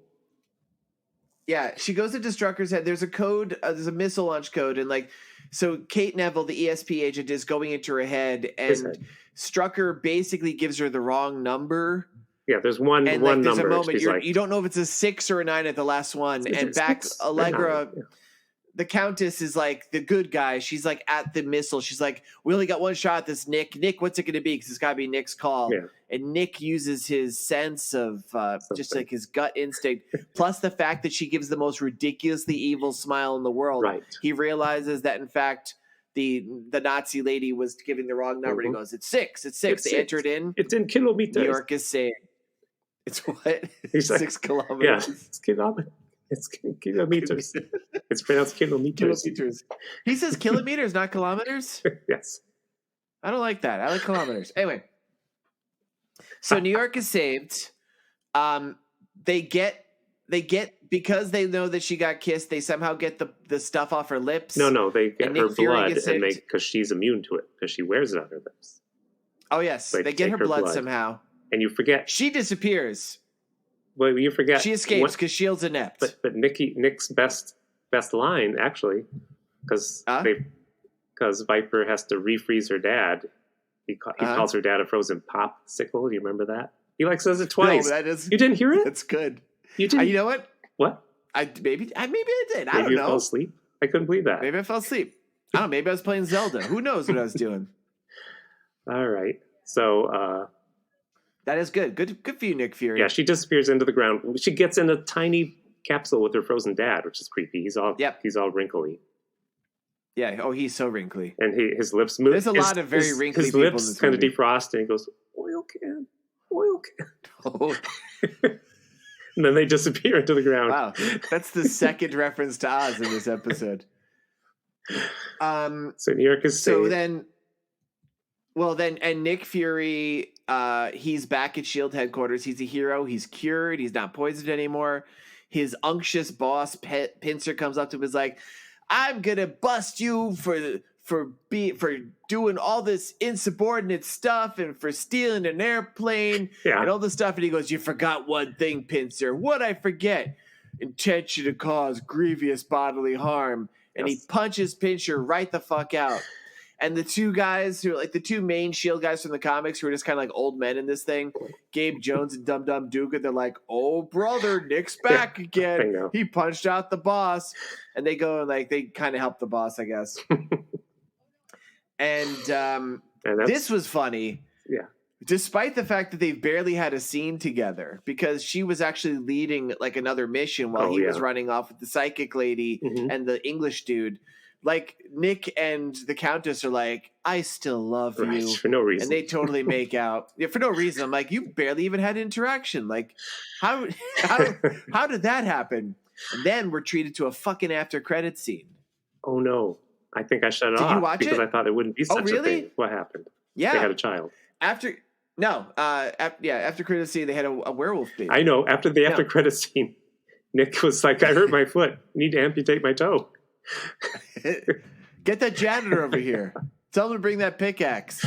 Yeah, she goes into Strucker's head. There's a code. There's a missile launch code, and so Kate Neville, the ESP agent, is going into her head, and Strucker basically gives her the wrong number. Yeah, there's one and one there's number. a moment you don't know if it's a 6 or a 9 at the last one. And back Allegra, the Countess is like the good guy. She's like at the missile. She's like, we only got one shot at this, Nick. Nick, what's it going to be? Because it's got to be Nick's call. Yeah. And Nick uses his sense of just like his gut instinct, plus the fact that she gives the most ridiculously evil smile in the world. Right. He realizes that in fact the Nazi lady was giving the wrong number. And he goes, it's 6. It's 6. They entered in. It's in kilometers. New York is saying. It's what? He's 6 kilometers. Yeah, it's kilometers. It's kilometers. It's pronounced kilometers. Kilometers. He says kilometers, not kilometers? Yes. I don't like that. I like kilometers. Anyway. So New York is saved. They get because they know that she got kissed, they somehow get the stuff off her lips. No, they get her blood and because she's immune to it because she wears it on her lips. Oh yes, they get her blood somehow. And you forget. She disappears. Well, you forget. She escapes because S.H.I.E.L.D.'s inept. But Nick's best line, actually, because Viper has to refreeze her dad. He calls her dad a frozen popsicle. Do you remember that? He says it twice. No, you didn't hear it? That's good. You didn't. You know what? What? Maybe I did. I don't know. Maybe you fell asleep? I couldn't believe that. Maybe I fell asleep. I don't know. Maybe I was playing Zelda. Who knows what I was doing? All right. So... that is good. Good for you, Nick Fury. Yeah, she disappears into the ground. She gets in a tiny capsule with her frozen dad, which is creepy. He's all wrinkly. Yeah. Oh, he's so wrinkly. And his lips move. There's a lot of very wrinkly his people in lips this kind of movie. defrost, and he goes, oil can. Oh. And then they disappear into the ground. Wow. That's the second reference to Oz in this episode. So New York is saved. And Nick Fury, he's back at S.H.I.E.L.D. headquarters. He's a hero. He's cured. He's not poisoned anymore. His unctuous boss, Pincer, comes up to him and is like, I'm going to bust you for doing all this insubordinate stuff and for stealing an airplane and all this stuff. And he goes, you forgot one thing, Pincer. What'd I forget? Intention to cause grievous bodily harm. And he punches Pincer right the fuck out. And the two guys who are the two main S.H.I.E.L.D. guys from the comics who are just kind of like old men in this thing, Gabe Jones and Dum Dum Dugan, they're like, oh, brother, Nick's back again. He punched out the boss. And they go and they kind of help the boss, I guess. And this was funny. Yeah. Despite the fact that they barely had a scene together because she was actually leading another mission while he was running off with the psychic lady and the English dude. Nick and the Countess are like, I still love you. For no reason. And they totally make out. Yeah, for no reason. I'm like, you barely even had interaction. How did that happen? And then we're treated to a fucking after credit scene. Oh no. I think I shut it off. Did you watch because it? I thought it wouldn't be such a thing. What happened? Yeah. They had a child. After credit scene, they had a werewolf baby. I know. After the after credit scene, Nick was like, I hurt my foot. Need to amputate my toe. Get that janitor over here. Tell him to bring that pickaxe.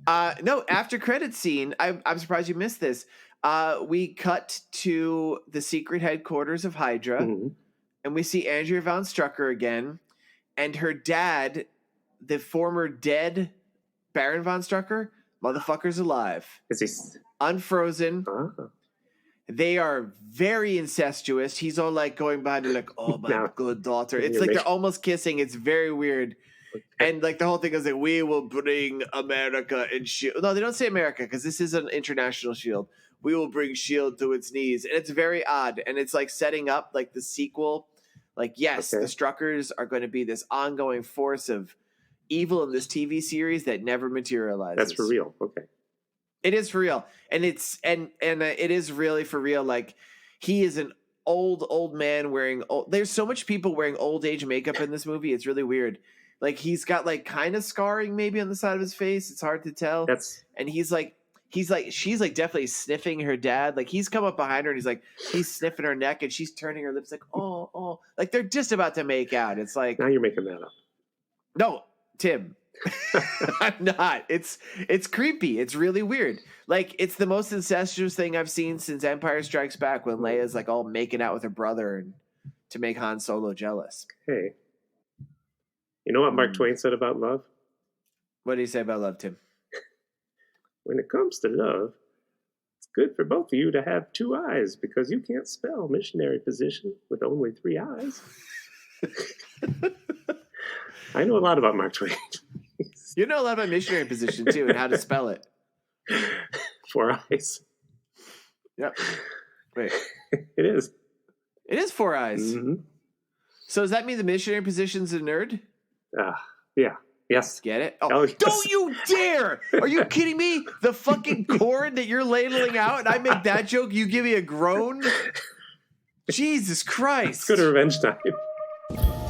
No, after credit scene, I'm surprised you missed this. We cut to the secret headquarters of Hydra, and we see Andrea Von Strucker again, and her dad, the former dead Baron Von Strucker, motherfucker's alive. Is he unfrozen? Oh. They are very incestuous. He's all like going behind her, like, "Oh my good daughter." It's like they're almost kissing. It's very weird. And like the whole thing is like, "We will bring America and Shield." No, they don't say America because this is an international Shield. We will bring Shield to its knees, and it's very odd. And it's like setting up like the sequel. Like, yes, the Struckers are going to be this ongoing force of evil in this TV series that never materializes. That's for real. Okay. It is for real, and it's and it is really for real. Like, he is an old man wearing there's so much people wearing old age makeup in this movie. It's really weird. Like, he's got like kind of scarring maybe on the side of his face. It's hard to tell. And she's like definitely sniffing her dad. Like, he's come up behind her and he's sniffing her neck, and she's turning her lips like, oh, like they're just about to make out. It's like, now you're making that up. No, Tim. I'm not. It's creepy. It's really weird. Like, it's the most incestuous thing I've seen since Empire Strikes Back, when Leia's like all making out with her brother and to make Han Solo jealous. Hey, you know what Mark Twain said about love? What did he say about love, Tim? When it comes to love, it's good for both of you to have two eyes, because you can't spell missionary position with only three eyes. I know a lot about Mark Twain. You know a lot about missionary position too, and how to spell it. 4 eyes. Yep. Wait. It is. It is 4 eyes. Mm-hmm. So does that mean the missionary position's a nerd? Yeah. Yes. Get it? Oh, yes. Don't you dare! Are you kidding me? The fucking cord that you're ladling out, and I make that joke, you give me a groan? Jesus Christ. Let's go to revenge time.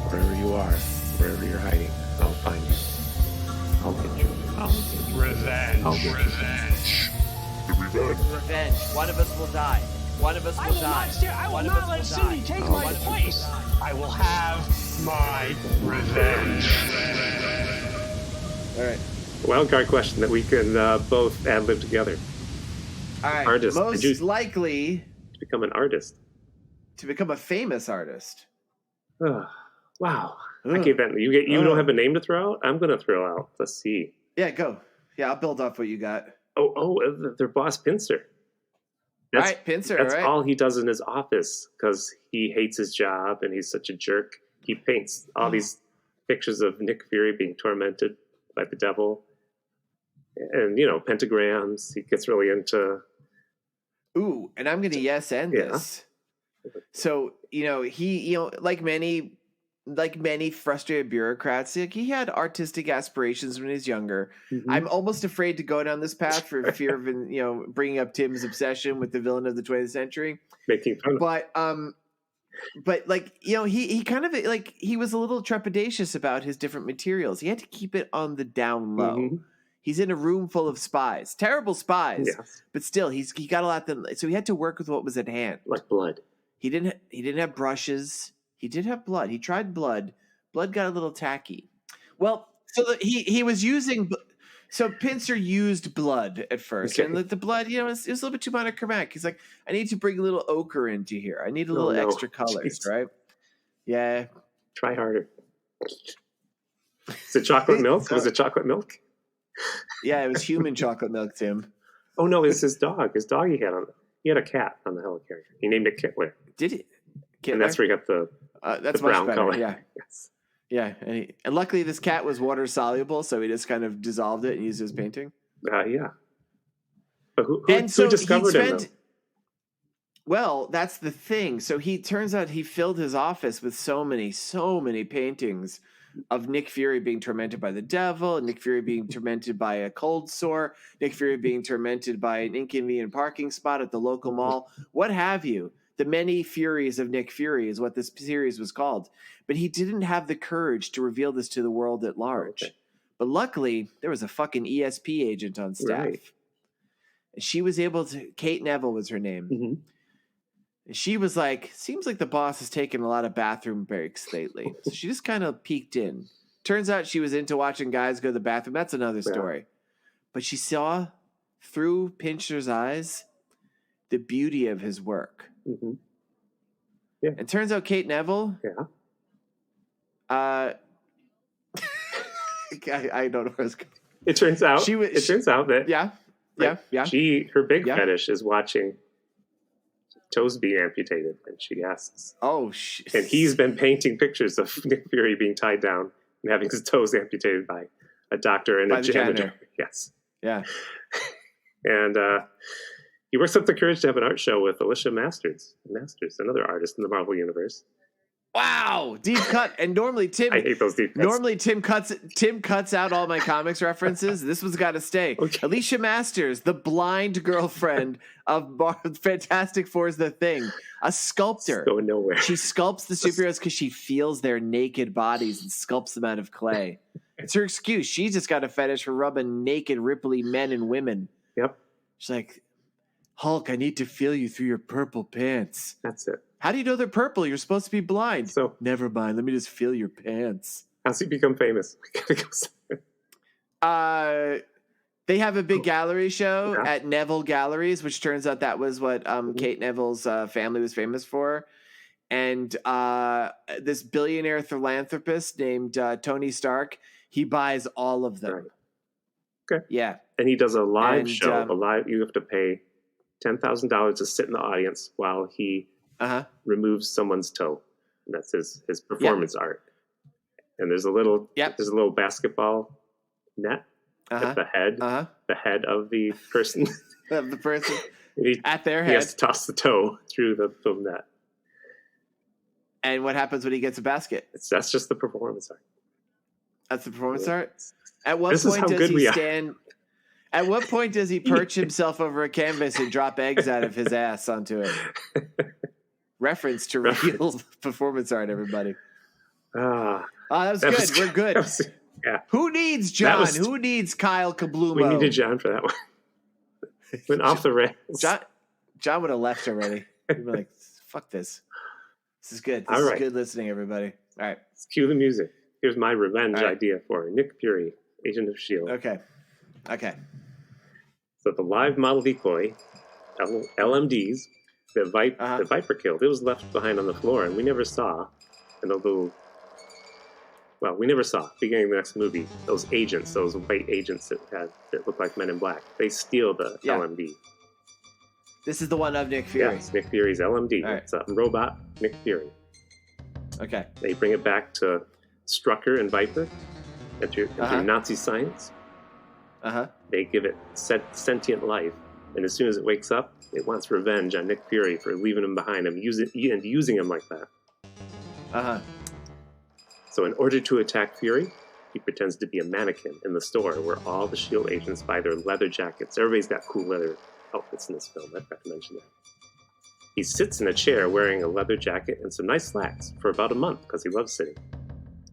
Wherever you are, wherever you're hiding, I'll find you. I'll get you. I'll get you. Revenge. I'll get Revenge. Revenge. One of us will die. One of us will die. I will not let Cindy take my place. I will have my revenge. All right. Wild card question that we can both ad-lib together. All right. Artist. Most likely to become an artist. To become a famous artist. Wow. I gave that. You don't have a name to throw out? I'm going to throw out. Let's see. Yeah, go. Yeah, I'll build off what you got. Their boss, Pincer. All right, Pincer. That's all he does in his office, because he hates his job and he's such a jerk. He paints all these pictures of Nick Fury being tormented by the devil, and pentagrams. He gets really into. Ooh, and I'm going to this. So he like many frustrated bureaucrats, he had artistic aspirations when he was younger. Mm-hmm. I'm almost afraid to go down this path for fear of bringing up Tim's obsession with the villain of the 20th century, making fun. But he kind of he was a little trepidatious about his different materials. He had to keep it on the down low. Mm-hmm. He's in a room full of spies, terrible spies, but still he got a lot. So he had to work with what was at hand, like blood. He didn't have brushes. He did have blood. He tried blood. Blood got a little tacky. Well, so he was using. So Pincer used blood at first, and the blood, it was a little bit too monochromatic. He's like, I need to bring a little ochre into here. I need a little extra colors, right? Yeah. Try harder. Is it chocolate milk? Was it chocolate milk? Yeah, it was human chocolate milk, Tim. Oh no, it's his dog. His dog he had a cat on the helicarrier. He named it Kittler. Did he? Kittler? And that's where he got the brown better. color. Yeah. Yes. Yeah, and luckily this cat was water soluble, so he just kind of dissolved it and used his painting. Yeah. But who discovered him? Well, that's the thing. So he turns out he filled his office with so many paintings of Nick Fury being tormented by the devil, Nick Fury being tormented by a cold sore, Nick Fury being tormented by an inconvenient parking spot at the local mall, what have you. The Many Furies of Nick Fury is what this series was called. But he didn't have the courage to reveal this to the world at large. Okay. But luckily, there was a fucking ESP agent on staff. Right. And she was able to, Kate Neville was her name. Mm-hmm. And she was like, seems like the boss has taken a lot of bathroom breaks lately. So she just kind of peeked in, Turns out she was into watching guys go to the bathroom. That's another story. But she saw through Pincher's eyes the beauty of his work. Mm-hmm. Yeah. And turns out Kate Neville. Yeah. I don't know where it's going. It turns out that her big fetish is watching toes being amputated, and she asks. Oh, and he's been painting pictures of Nick Fury being tied down and having his toes amputated by a doctor and a janitor. Yes. Yeah. And he works up the courage to have an art show with Alicia Masters, another artist in the Marvel Universe. Wow, deep cut. And normally Tim, I hate those deep cuts. Normally Tim cuts out all my comics references. This one's got to stay. Okay. Alicia Masters, the blind girlfriend of Fantastic Four's The Thing, a sculptor. It's going nowhere. She sculpts the superheroes because she feels their naked bodies and sculpts them out of clay. It's her excuse. She's just got a fetish for rubbing naked, ripply men and women. Yep. She's like, Hulk, I need to feel you through your purple pants. That's it. How do you know they're purple? You're supposed to be blind. So never mind. Let me just feel your pants. How's he become famous? They have a big gallery show at Neville Galleries, which turns out that was what Kate Neville's family was famous for. And this billionaire philanthropist named Tony Stark, he buys all of them. Right. Okay. Yeah. And he does a live show. You have to pay $10,000 to sit in the audience while he removes someone's toe. And that's his performance art. And there's a little basketball net at the head of the person. Of the person at their head. He has to toss the toe through the net. And what happens when he gets a basket? That's just the performance art. That's the performance art? At what point does he stand? At what point does he perch himself over a canvas and drop eggs out of his ass onto it? Reference to real performance art, everybody. That was good. We're good. Yeah. Who needs John? Who needs Kyle Kablumo? We needed John for that one. Went off the rails. John would have left already. He'd be like, fuck this. This is good. This is good listening, everybody. All right. Let's cue the music. Here's my revenge idea for Nick Fury, Agent of S.H.I.E.L.D. Okay. So the live model decoy, LMDs, the Viper killed, it was left behind on the floor, and we never saw beginning of the next movie, those agents, those white agents that look like Men in Black. They steal the LMD. This is the one of Nick Fury. Yes, Nick Fury's LMD. Right. It's a robot Nick Fury. Okay. They bring it back to Strucker and Viper and through Nazi science. They give it sentient life, and as soon as it wakes up, it wants revenge on Nick Fury for leaving him behind and using him like that. So in order to attack Fury, he pretends to be a mannequin in the store where all the S.H.I.E.L.D. agents buy their leather jackets. Everybody's got cool leather outfits in this film. I forgot to mention that. He sits in a chair wearing a leather jacket and some nice slacks for about a month because he loves sitting.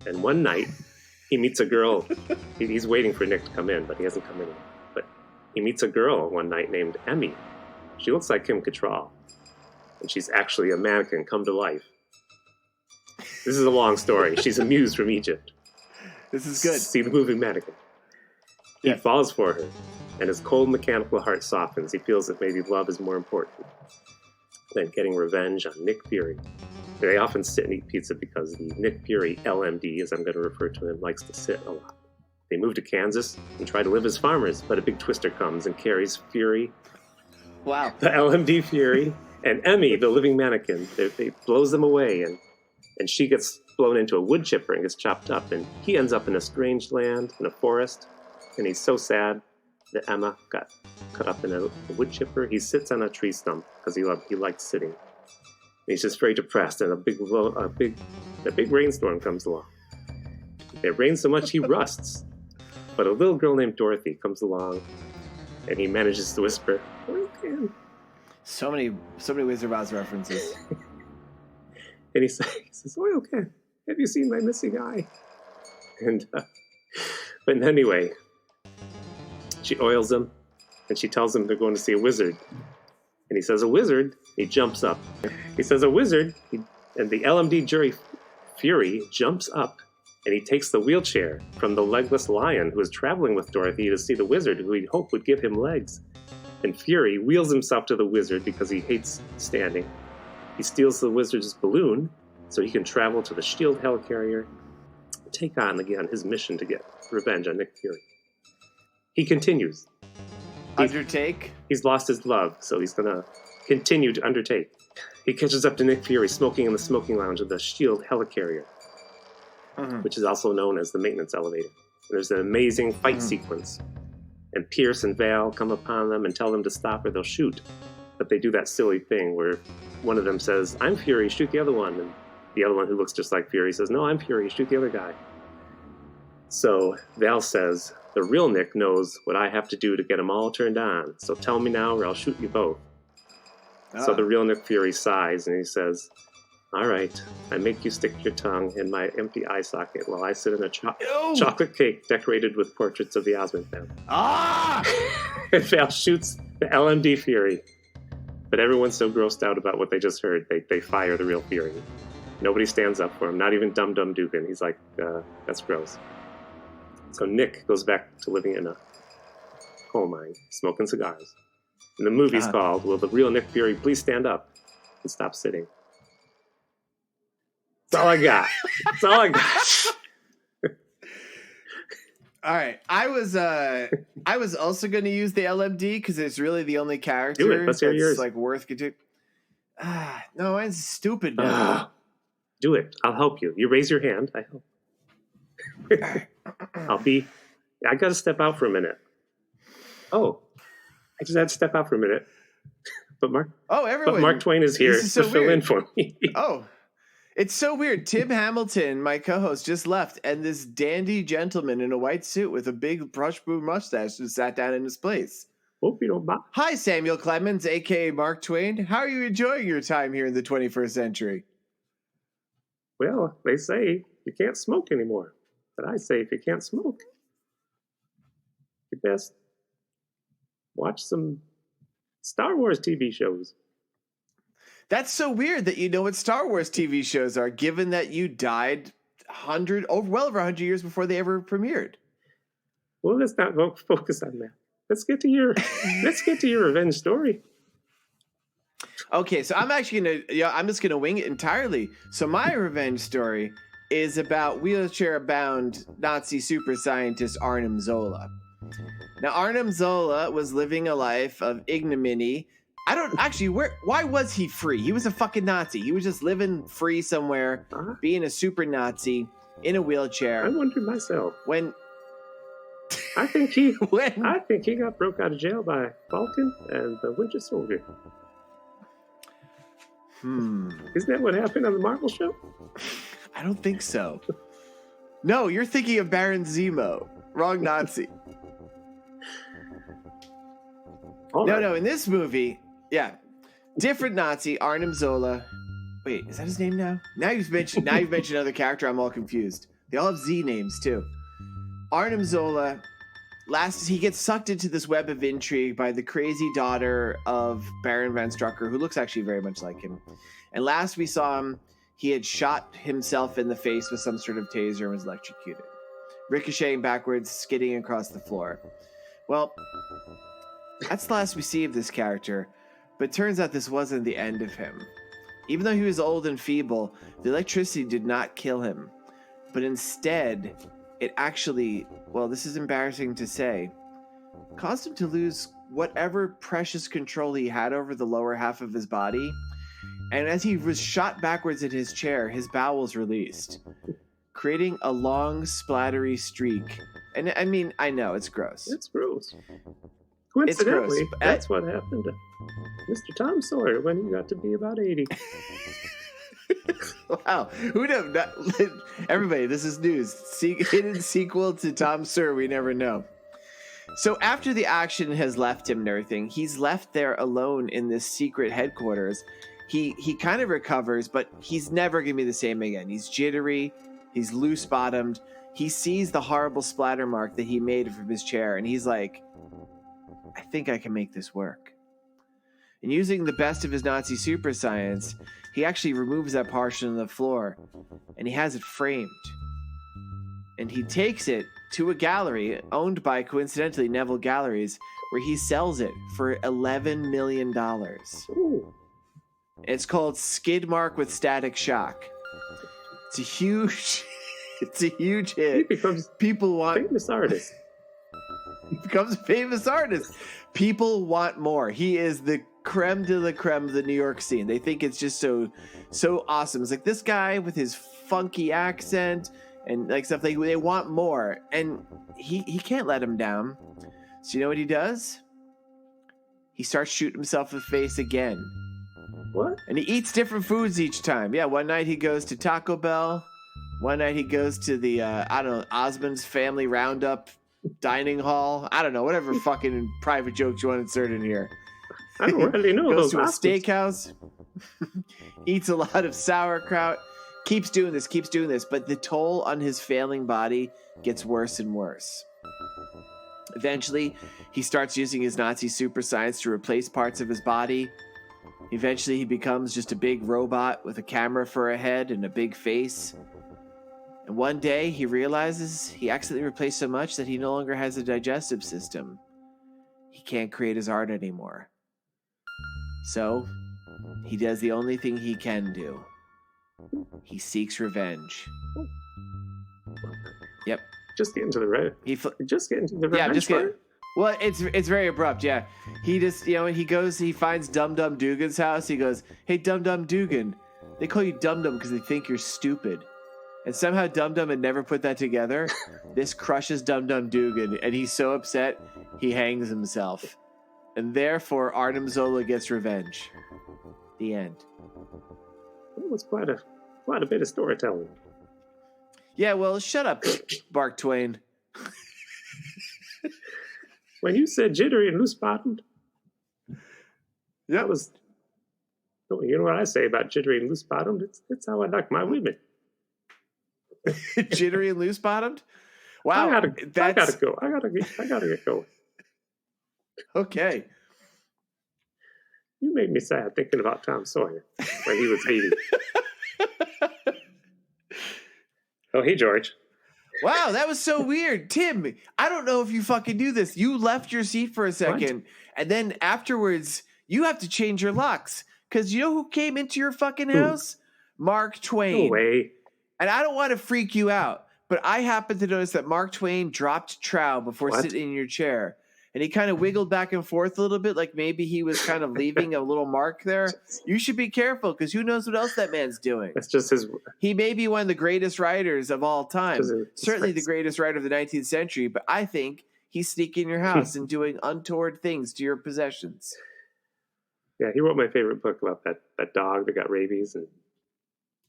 And one night, he meets a girl. He's waiting for Nick to come in, but he hasn't come in yet. But he meets a girl one night named Emmy. She looks like Kim Cattrall. And she's actually a mannequin come to life. This is a long story. She's a muse from Egypt. This is good. See the moving mannequin. He falls for her, and his cold mechanical heart softens. He feels that maybe love is more important than getting revenge on Nick Fury. They often sit and eat pizza because the Nick Fury LMD, as I'm going to refer to him, likes to sit a lot. They move to Kansas and try to live as farmers, but a big twister comes and carries Fury, the LMD Fury, and Emmy, the living mannequin. They blows them away, and she gets blown into a wood chipper and gets chopped up, and he ends up in a strange land, in a forest, and he's so sad that Emma got cut up in a wood chipper. He sits on a tree stump because he liked sitting. And he's just very depressed, and a big rainstorm comes along. It rains so much he rusts. But a little girl named Dorothy comes along, and he manages to whisper, "Oil can." So many Wizard of Oz references. And he says, "Oil can. Have you seen my missing eye?" And but anyway, she oils him, and she tells him they're going to see a wizard. And he says, "A wizard?" He jumps up. He says, "A wizard?" And the LMD Fury jumps up and he takes the wheelchair from the legless lion who is traveling with Dorothy to see the wizard, who he'd hoped would give him legs. And Fury wheels himself to the wizard because he hates standing. He steals the wizard's balloon so he can travel to the S.H.I.E.L.D. helicarrier, take on again his mission to get revenge on Nick Fury. He continues. Undertake? He's lost his love, so he's going to continue to undertake. He catches up to Nick Fury smoking in the smoking lounge of the S.H.I.E.L.D. helicarrier, which is also known as the maintenance elevator. There's an amazing fight sequence, and Pierce and Val come upon them and tell them to stop or they'll shoot. But they do that silly thing where one of them says, "I'm Fury, shoot the other one." And the other one, who looks just like Fury, says, "No, I'm Fury, shoot the other guy." So Val says, "The real Nick knows what I have to do to get them all turned on. So tell me now or I'll shoot you both." So the real Nick Fury sighs and he says, "All right, I make you stick your tongue in my empty eye socket while I sit in a chocolate cake decorated with portraits of the Osmond family." And Val shoots the LMD Fury. But everyone's so grossed out about what they just heard, they fire the real Fury. Nobody stands up for him, not even Dum Dum Dugan. He's like, that's gross. So Nick goes back to living in a coal mine, smoking cigars. And the movie's called, "Will the Real Nick Fury Please Stand Up and Stop Sitting?" That's all I got. That's all I got. All right, I was also going to use the LMD because it's really the only character Do it. Let's hear yours. like worth continuing. No, mine's stupid now. Do it. I'll help you. You raise your hand. I help. I got to step out for a minute. Oh, I just had to step out for a minute. But Mark Twain is here to fill in for me. Oh, it's so weird. Tim Hamilton, my co-host, just left, and this dandy gentleman in a white suit with a big brush broom mustache just sat down in his place. Hope you don't mind. Hi, Samuel Clemens, a.k.a. Mark Twain. How are you enjoying your time here in the 21st century? Well, they say you can't smoke anymore. But I say if you can't smoke, you best watch some Star Wars TV shows. That's so weird that you know what Star Wars TV shows are, given that you died well over 100 years before they ever premiered. Well, let's not focus on that. Let's get to your revenge story. Okay, so I'm just gonna wing it entirely. So my revenge story is about wheelchair-bound Nazi super scientist Arnim Zola. Now, Arnim Zola was living a life of ignominy. Why was he free? He was a fucking Nazi. He was just living free somewhere, being a super Nazi in a wheelchair. I wondered myself. I think he got broke out of jail by Falcon and the Winter Soldier. Isn't that what happened on the Marvel show? I don't think so. No, you're thinking of Baron Zemo. Wrong Nazi. No, in this movie, different Nazi, Arnim Zola. Wait, is that his name now? Now you've mentioned another character. I'm all confused. They all have Z names too. Arnim Zola. He gets sucked into this web of intrigue by the crazy daughter of Baron Von Strucker, who looks actually very much like him. And last we saw him, he had shot himself in the face with some sort of taser and was electrocuted, ricocheting backwards, skidding across the floor. Well, that's the last we see of this character, but it turns out this wasn't the end of him. Even though he was old and feeble, the electricity did not kill him, but instead, it actually, well, this is embarrassing to say, caused him to lose whatever precious control he had over the lower half of his body. And as he was shot backwards in his chair, his bowels released, creating a long, splattery streak. And I mean, I know, it's gross. It's gross. Coincidentally, it's gross. That's what happened to Mr. Tom Sawyer when he got to be about 80. Wow. Who knows? Everybody, this is news. Hidden sequel to Tom Sawyer, we never know. So after the action has left him and everything, he's left there alone in this secret headquarters. He kind of recovers, but he's never going to be the same again. He's jittery. He's loose-bottomed. He sees the horrible splatter mark that he made from his chair, and he's like, I think I can make this work. And using the best of his Nazi super science, he actually removes that portion of the floor, and he has it framed. and he takes it to a gallery owned by, coincidentally, Neville Galleries, where he sells it for $11 million. Ooh. It's called Skid Mark with Static Shock. It's a huge He hit. becomes People want famous artist. He becomes a famous artist. People want more. He is the creme de la creme of the New York scene. They think it's just so awesome. It's like this guy with his funky accent and like stuff. They want more, and he can't let him down. So you know what he does? He starts shooting himself in the face again. What? And he eats different foods each time. Yeah, one night he goes to Taco Bell. One night he goes to the Osmond's Family Roundup dining hall. I don't know, whatever fucking private jokes you want to insert in here. I don't really know Goes those to a bastards. steakhouse, eats a lot of sauerkraut, keeps doing this, but the toll on his failing body gets worse and worse. Eventually, he starts using his Nazi super science to replace parts of his body. Eventually, he becomes just a big robot with a camera for a head and a big face. And one day, he realizes he accidentally replaced so much that he no longer has a digestive system. He can't create his art anymore. So, he does the only thing he can do. He seeks revenge. Yep. Just get into the red. Just get into the red. Yeah, just get. Well, it's very abrupt. Yeah, he just he finds Dum Dum Dugan's house. He goes, "Hey, Dum Dum Dugan, they call you Dum Dum because they think you're stupid." And somehow Dum Dum had never put that together. This crushes Dum Dum Dugan, and he's so upset he hangs himself. And therefore, Arnim Zola gets revenge. The end. That was quite a bit of storytelling. Yeah, well, shut up, Mark Twain. When you said jittery and loose bottomed, that was. You know what I say about jittery and loose bottomed? It's how I like my women. Jittery and loose bottomed? Wow, I gotta go. I gotta get going. Okay. You made me sad thinking about Tom Sawyer when he was 80. Oh, hey, George. Wow, that was so weird. Tim, I don't know if you fucking do this. You left your seat for a second, and then afterwards, you have to change your locks. Because you know who came into your fucking house? Mark Twain. No way. And I don't want to freak you out, but I happened to notice that Mark Twain dropped trow before sitting in your chair. And he kind of wiggled back and forth a little bit, like maybe he was kind of leaving a little mark there. You should be careful, because who knows what else that man's doing. That's just his... He may be one of the greatest writers of all time. Certainly the greatest writer of the 19th century, but I think he's sneaking in your house and doing untoward things to your possessions. Yeah, he wrote my favorite book about that dog that got rabies, and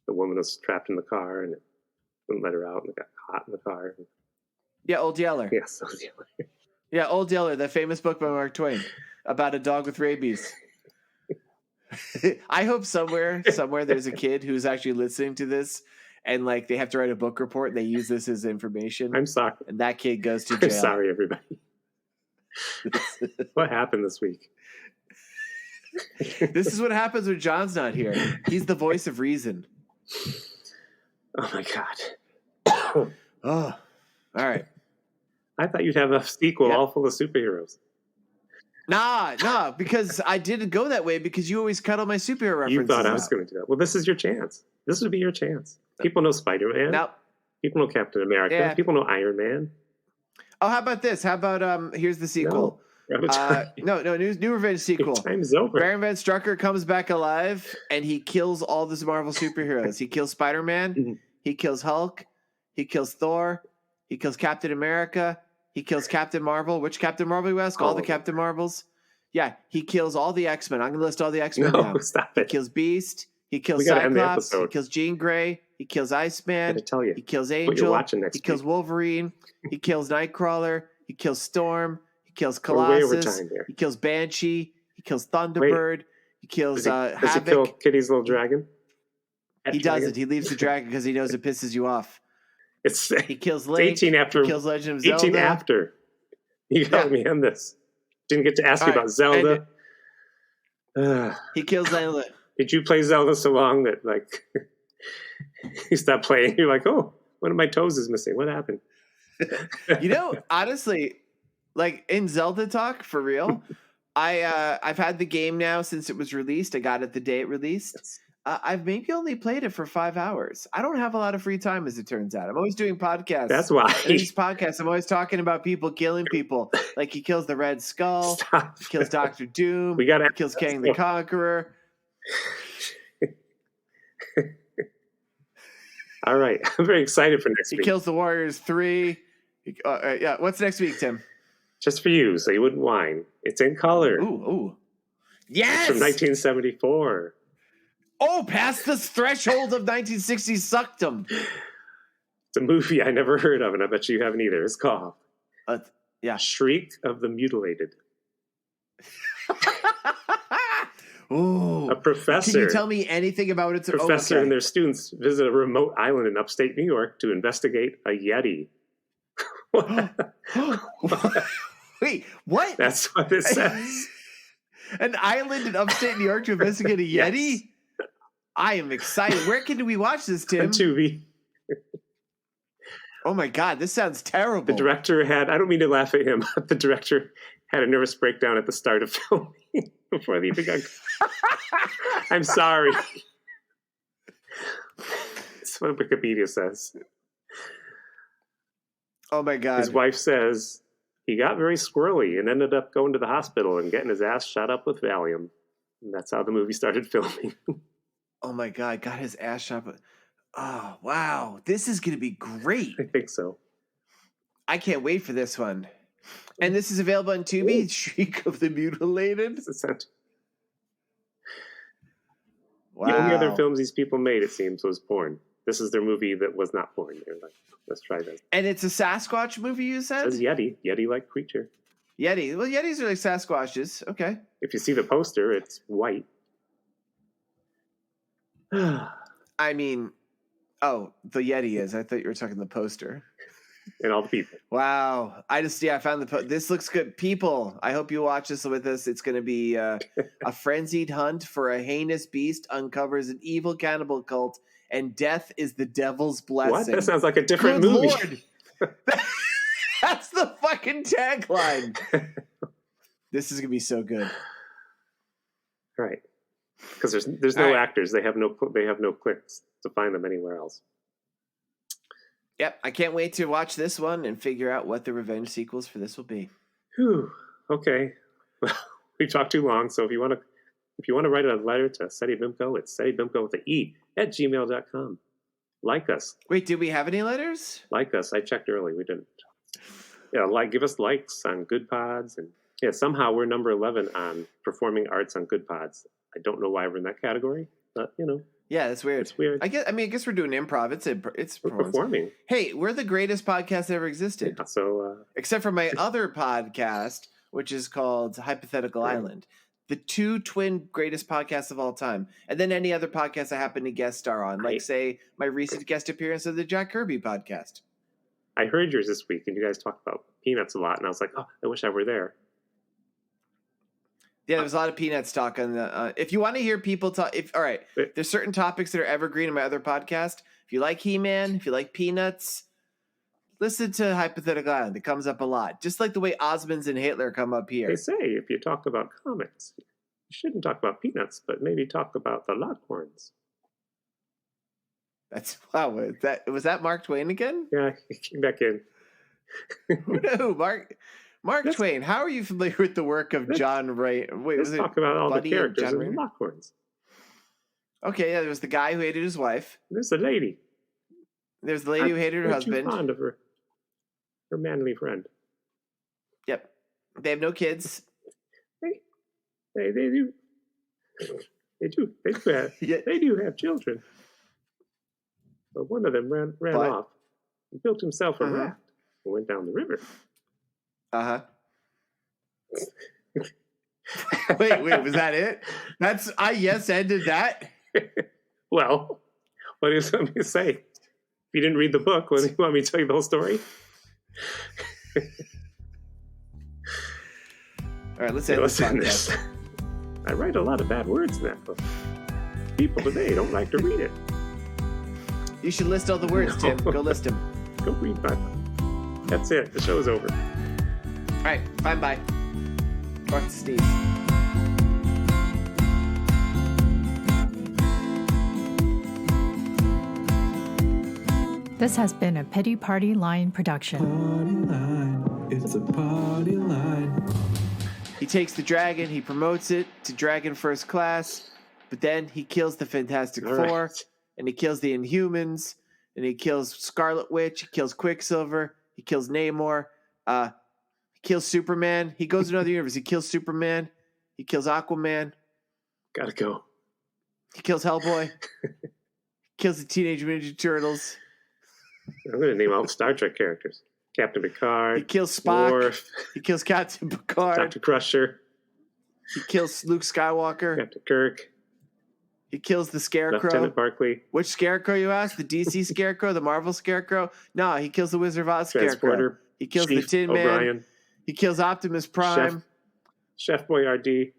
the woman was trapped in the car and it wouldn't let her out, and it got caught in the car. Yeah, Old Yeller. Yes, Old Yeller. Yeah, Old Yeller, that famous book by Mark Twain about a dog with rabies. I hope somewhere there's a kid who's actually listening to this, and like they have to write a book report and they use this as information. I'm sorry. And that kid goes to jail. I'm sorry, everybody. What happened this week? This is what happens when John's not here. He's the voice of reason. Oh my God. Oh, all right. I thought you'd have a sequel all full of superheroes. Nah, because I didn't go that way because you always cut all my superhero references. You thought I was going to do that. Well, this is your chance. This would be your chance. People know Spider-Man. Now, people know Captain America. Yeah. People know Iron Man. Oh, how about this? How about here's the sequel. New Revenge sequel. Time's over. Baron Von Strucker comes back alive and he kills all the Marvel superheroes. He kills Spider-Man. He kills Hulk. He kills Thor. He kills Captain America. He kills Captain Marvel. Which Captain Marvel, you ask? All the Captain Marvels? Yeah, he kills all the X-Men. I'm going to list all the X-Men now. Stop it. He kills Beast. He kills Cyclops. He kills Jean Grey. He kills Iceman. He kills Angel. He kills Wolverine. He kills Nightcrawler. He kills Storm. He kills Colossus. He kills Banshee. He kills Thunderbird. He kills Havoc. Does he kill Kitty's little dragon? He doesn't. He leaves the dragon because he knows it pisses you off. He kills Link. 18 after. He kills Legend of Zelda. 18 after. You got me on this. Didn't get to ask you about Zelda. He kills Zelda. Did you play Zelda so long that like you stopped playing? You're like, oh, One of my toes is missing. What happened? Honestly, like in Zelda talk, for real, I've had the game now since it was released. I got it the day it released. I've maybe only played it for 5 hours. I don't have a lot of free time, as it turns out. I'm always doing podcasts. That's why. And in these podcasts, I'm always talking about people killing people. Like he kills the Red Skull, Stop. he kills Doctor Doom, We gotta he kills Kang the Conqueror. All right. I'm very excited for next He week. kills the Warriors 3. Yeah, what's next week, Tim? Just for you, so you wouldn't whine. It's in color. Ooh. It's Yes! from 1974. Oh, past the threshold of 1960s suckdom. It's a movie I never heard of, and I bet you haven't either. It's called Yeah. Shriek of the Mutilated. Ooh. A professor. Can you tell me anything about it? Professor and their students visit a remote island in upstate New York to investigate a Yeti. Wait, what? That's what it says. An island in upstate New York to investigate a Yeti? Yes. I am excited. Where can we watch this, On Tim? Tubi. Oh my God, this sounds terrible. The director had, I don't mean to laugh at him, but the director had a nervous breakdown at the start of filming before they began. I'm sorry. That's what Wikipedia says. Oh my God. His wife says he got very squirrely and ended up going to the hospital and getting his ass shot up with Valium. And that's how the movie started filming. Oh my God, got his ass shot. Oh, wow. This is going to be great. I think so. I can't wait for this one. And this is available on Tubi, Shriek of the Mutilated. Wow. The only other films these people made, it seems, was porn. This is their movie that was not porn. They're like, let's try this. And it's a Sasquatch movie, you It said? says Yeti. Yeti-like creature. Yeti. Well, Yetis are like Sasquatches. Okay. If you see the poster, it's white. I mean, oh, the Yeti is. I thought you were talking the poster. And all the people. Wow. I found this looks good. People, I hope you watch this with us. It's going to be a frenzied hunt for a heinous beast uncovers an evil cannibal cult, and death is the devil's blessing. What? That sounds like a different Good movie. Lord. That's the fucking tagline. This is going to be so good. Right. Because there's no actors. They have no clicks to find them anywhere else. Yep, I can't wait to watch this one and figure out what the revenge sequels for this will be. Whew. Okay. Well, we talked too long, so if you want to write a letter to Seti Bimco, it's SetiBimco with an E at gmail.com. Like us. Wait, did we have any letters? Like us. I checked early. We didn't. Yeah, give us likes on Good Pods, and yeah, somehow we're number 11 on performing arts on Good Pods. I don't know why we're in that category, but Yeah, that's weird. it's weird. I guess we're doing improv. It's We're performing. Hey, we're the greatest podcast that ever existed, Yeah, so except for my other podcast, which is called Hypothetical Island. The two twin greatest podcasts of all time, and then any other podcast I happen to guest star on, like say my recent guest appearance of the Jack Kirby podcast. I heard yours this week, and you guys talk about Peanuts a lot, and I was like, oh, I wish I were there. Yeah, there was a lot of Peanuts talk on the. If you want to hear people talk, all right, there's certain topics that are evergreen in my other podcast. If you like He-Man, if you like Peanuts, listen to Hypothetical Island. It comes up a lot, just like the way Osmonds and Hitler come up here. They say if you talk about comics, you shouldn't talk about Peanuts, but maybe talk about the Longhorns. That's wow. Was that Mark Twain again? Yeah, he came back in. No, Mark Twain. How are you familiar with the work of John Ray? Wait, Let's was it talk about all Buddy the and characters John in the Raynor? Longhorns. Okay, yeah, there was the guy who hated his wife. There's a lady. There's the lady who hated her Way husband. Too fond of her manly friend. Yep. They have no kids. They do. They do have. Yeah. They do have children. But one of them ran But- off and built himself a Uh-huh. raft and went down the river. Uh-huh. Wait, was that it? I ended that. Well, what do you want me to say? If you didn't read the book, what do you want me to tell you the whole story? All right, let's Hey, end this listen, podcast. I write a lot of bad words in that book. People today don't like to read it. You should list all the words, Tim. Go list them. Go read my book. That's it. The show's over. All right, bye. Talk to Steve. This has been a Pity Party Line production. Party line, it's a party line. He takes the dragon, he promotes it to Dragon First Class, but then he kills the Fantastic All Four, right. and he kills the Inhumans, and he kills Scarlet Witch, he kills Quicksilver, he kills Namor, he kills Superman. He goes to another universe. He kills Superman, he kills Aquaman, Gotta go. he kills Hellboy, he kills the Teenage Mutant Ninja Turtles, I'm going to name all the Star Trek characters. Captain he Picard, kills Spock, Worf, he kills Captain Picard, Dr. Crusher, he kills Luke Skywalker, Captain Kirk, he kills the Scarecrow. Lieutenant Barclay, Which Scarecrow, you ask? The DC Scarecrow? The Marvel Scarecrow? No, he kills the Wizard of Oz Scarecrow. Transporter, He kills Chief the Tin Man. O'Brien, He kills Optimus Prime. Chef Boyardee,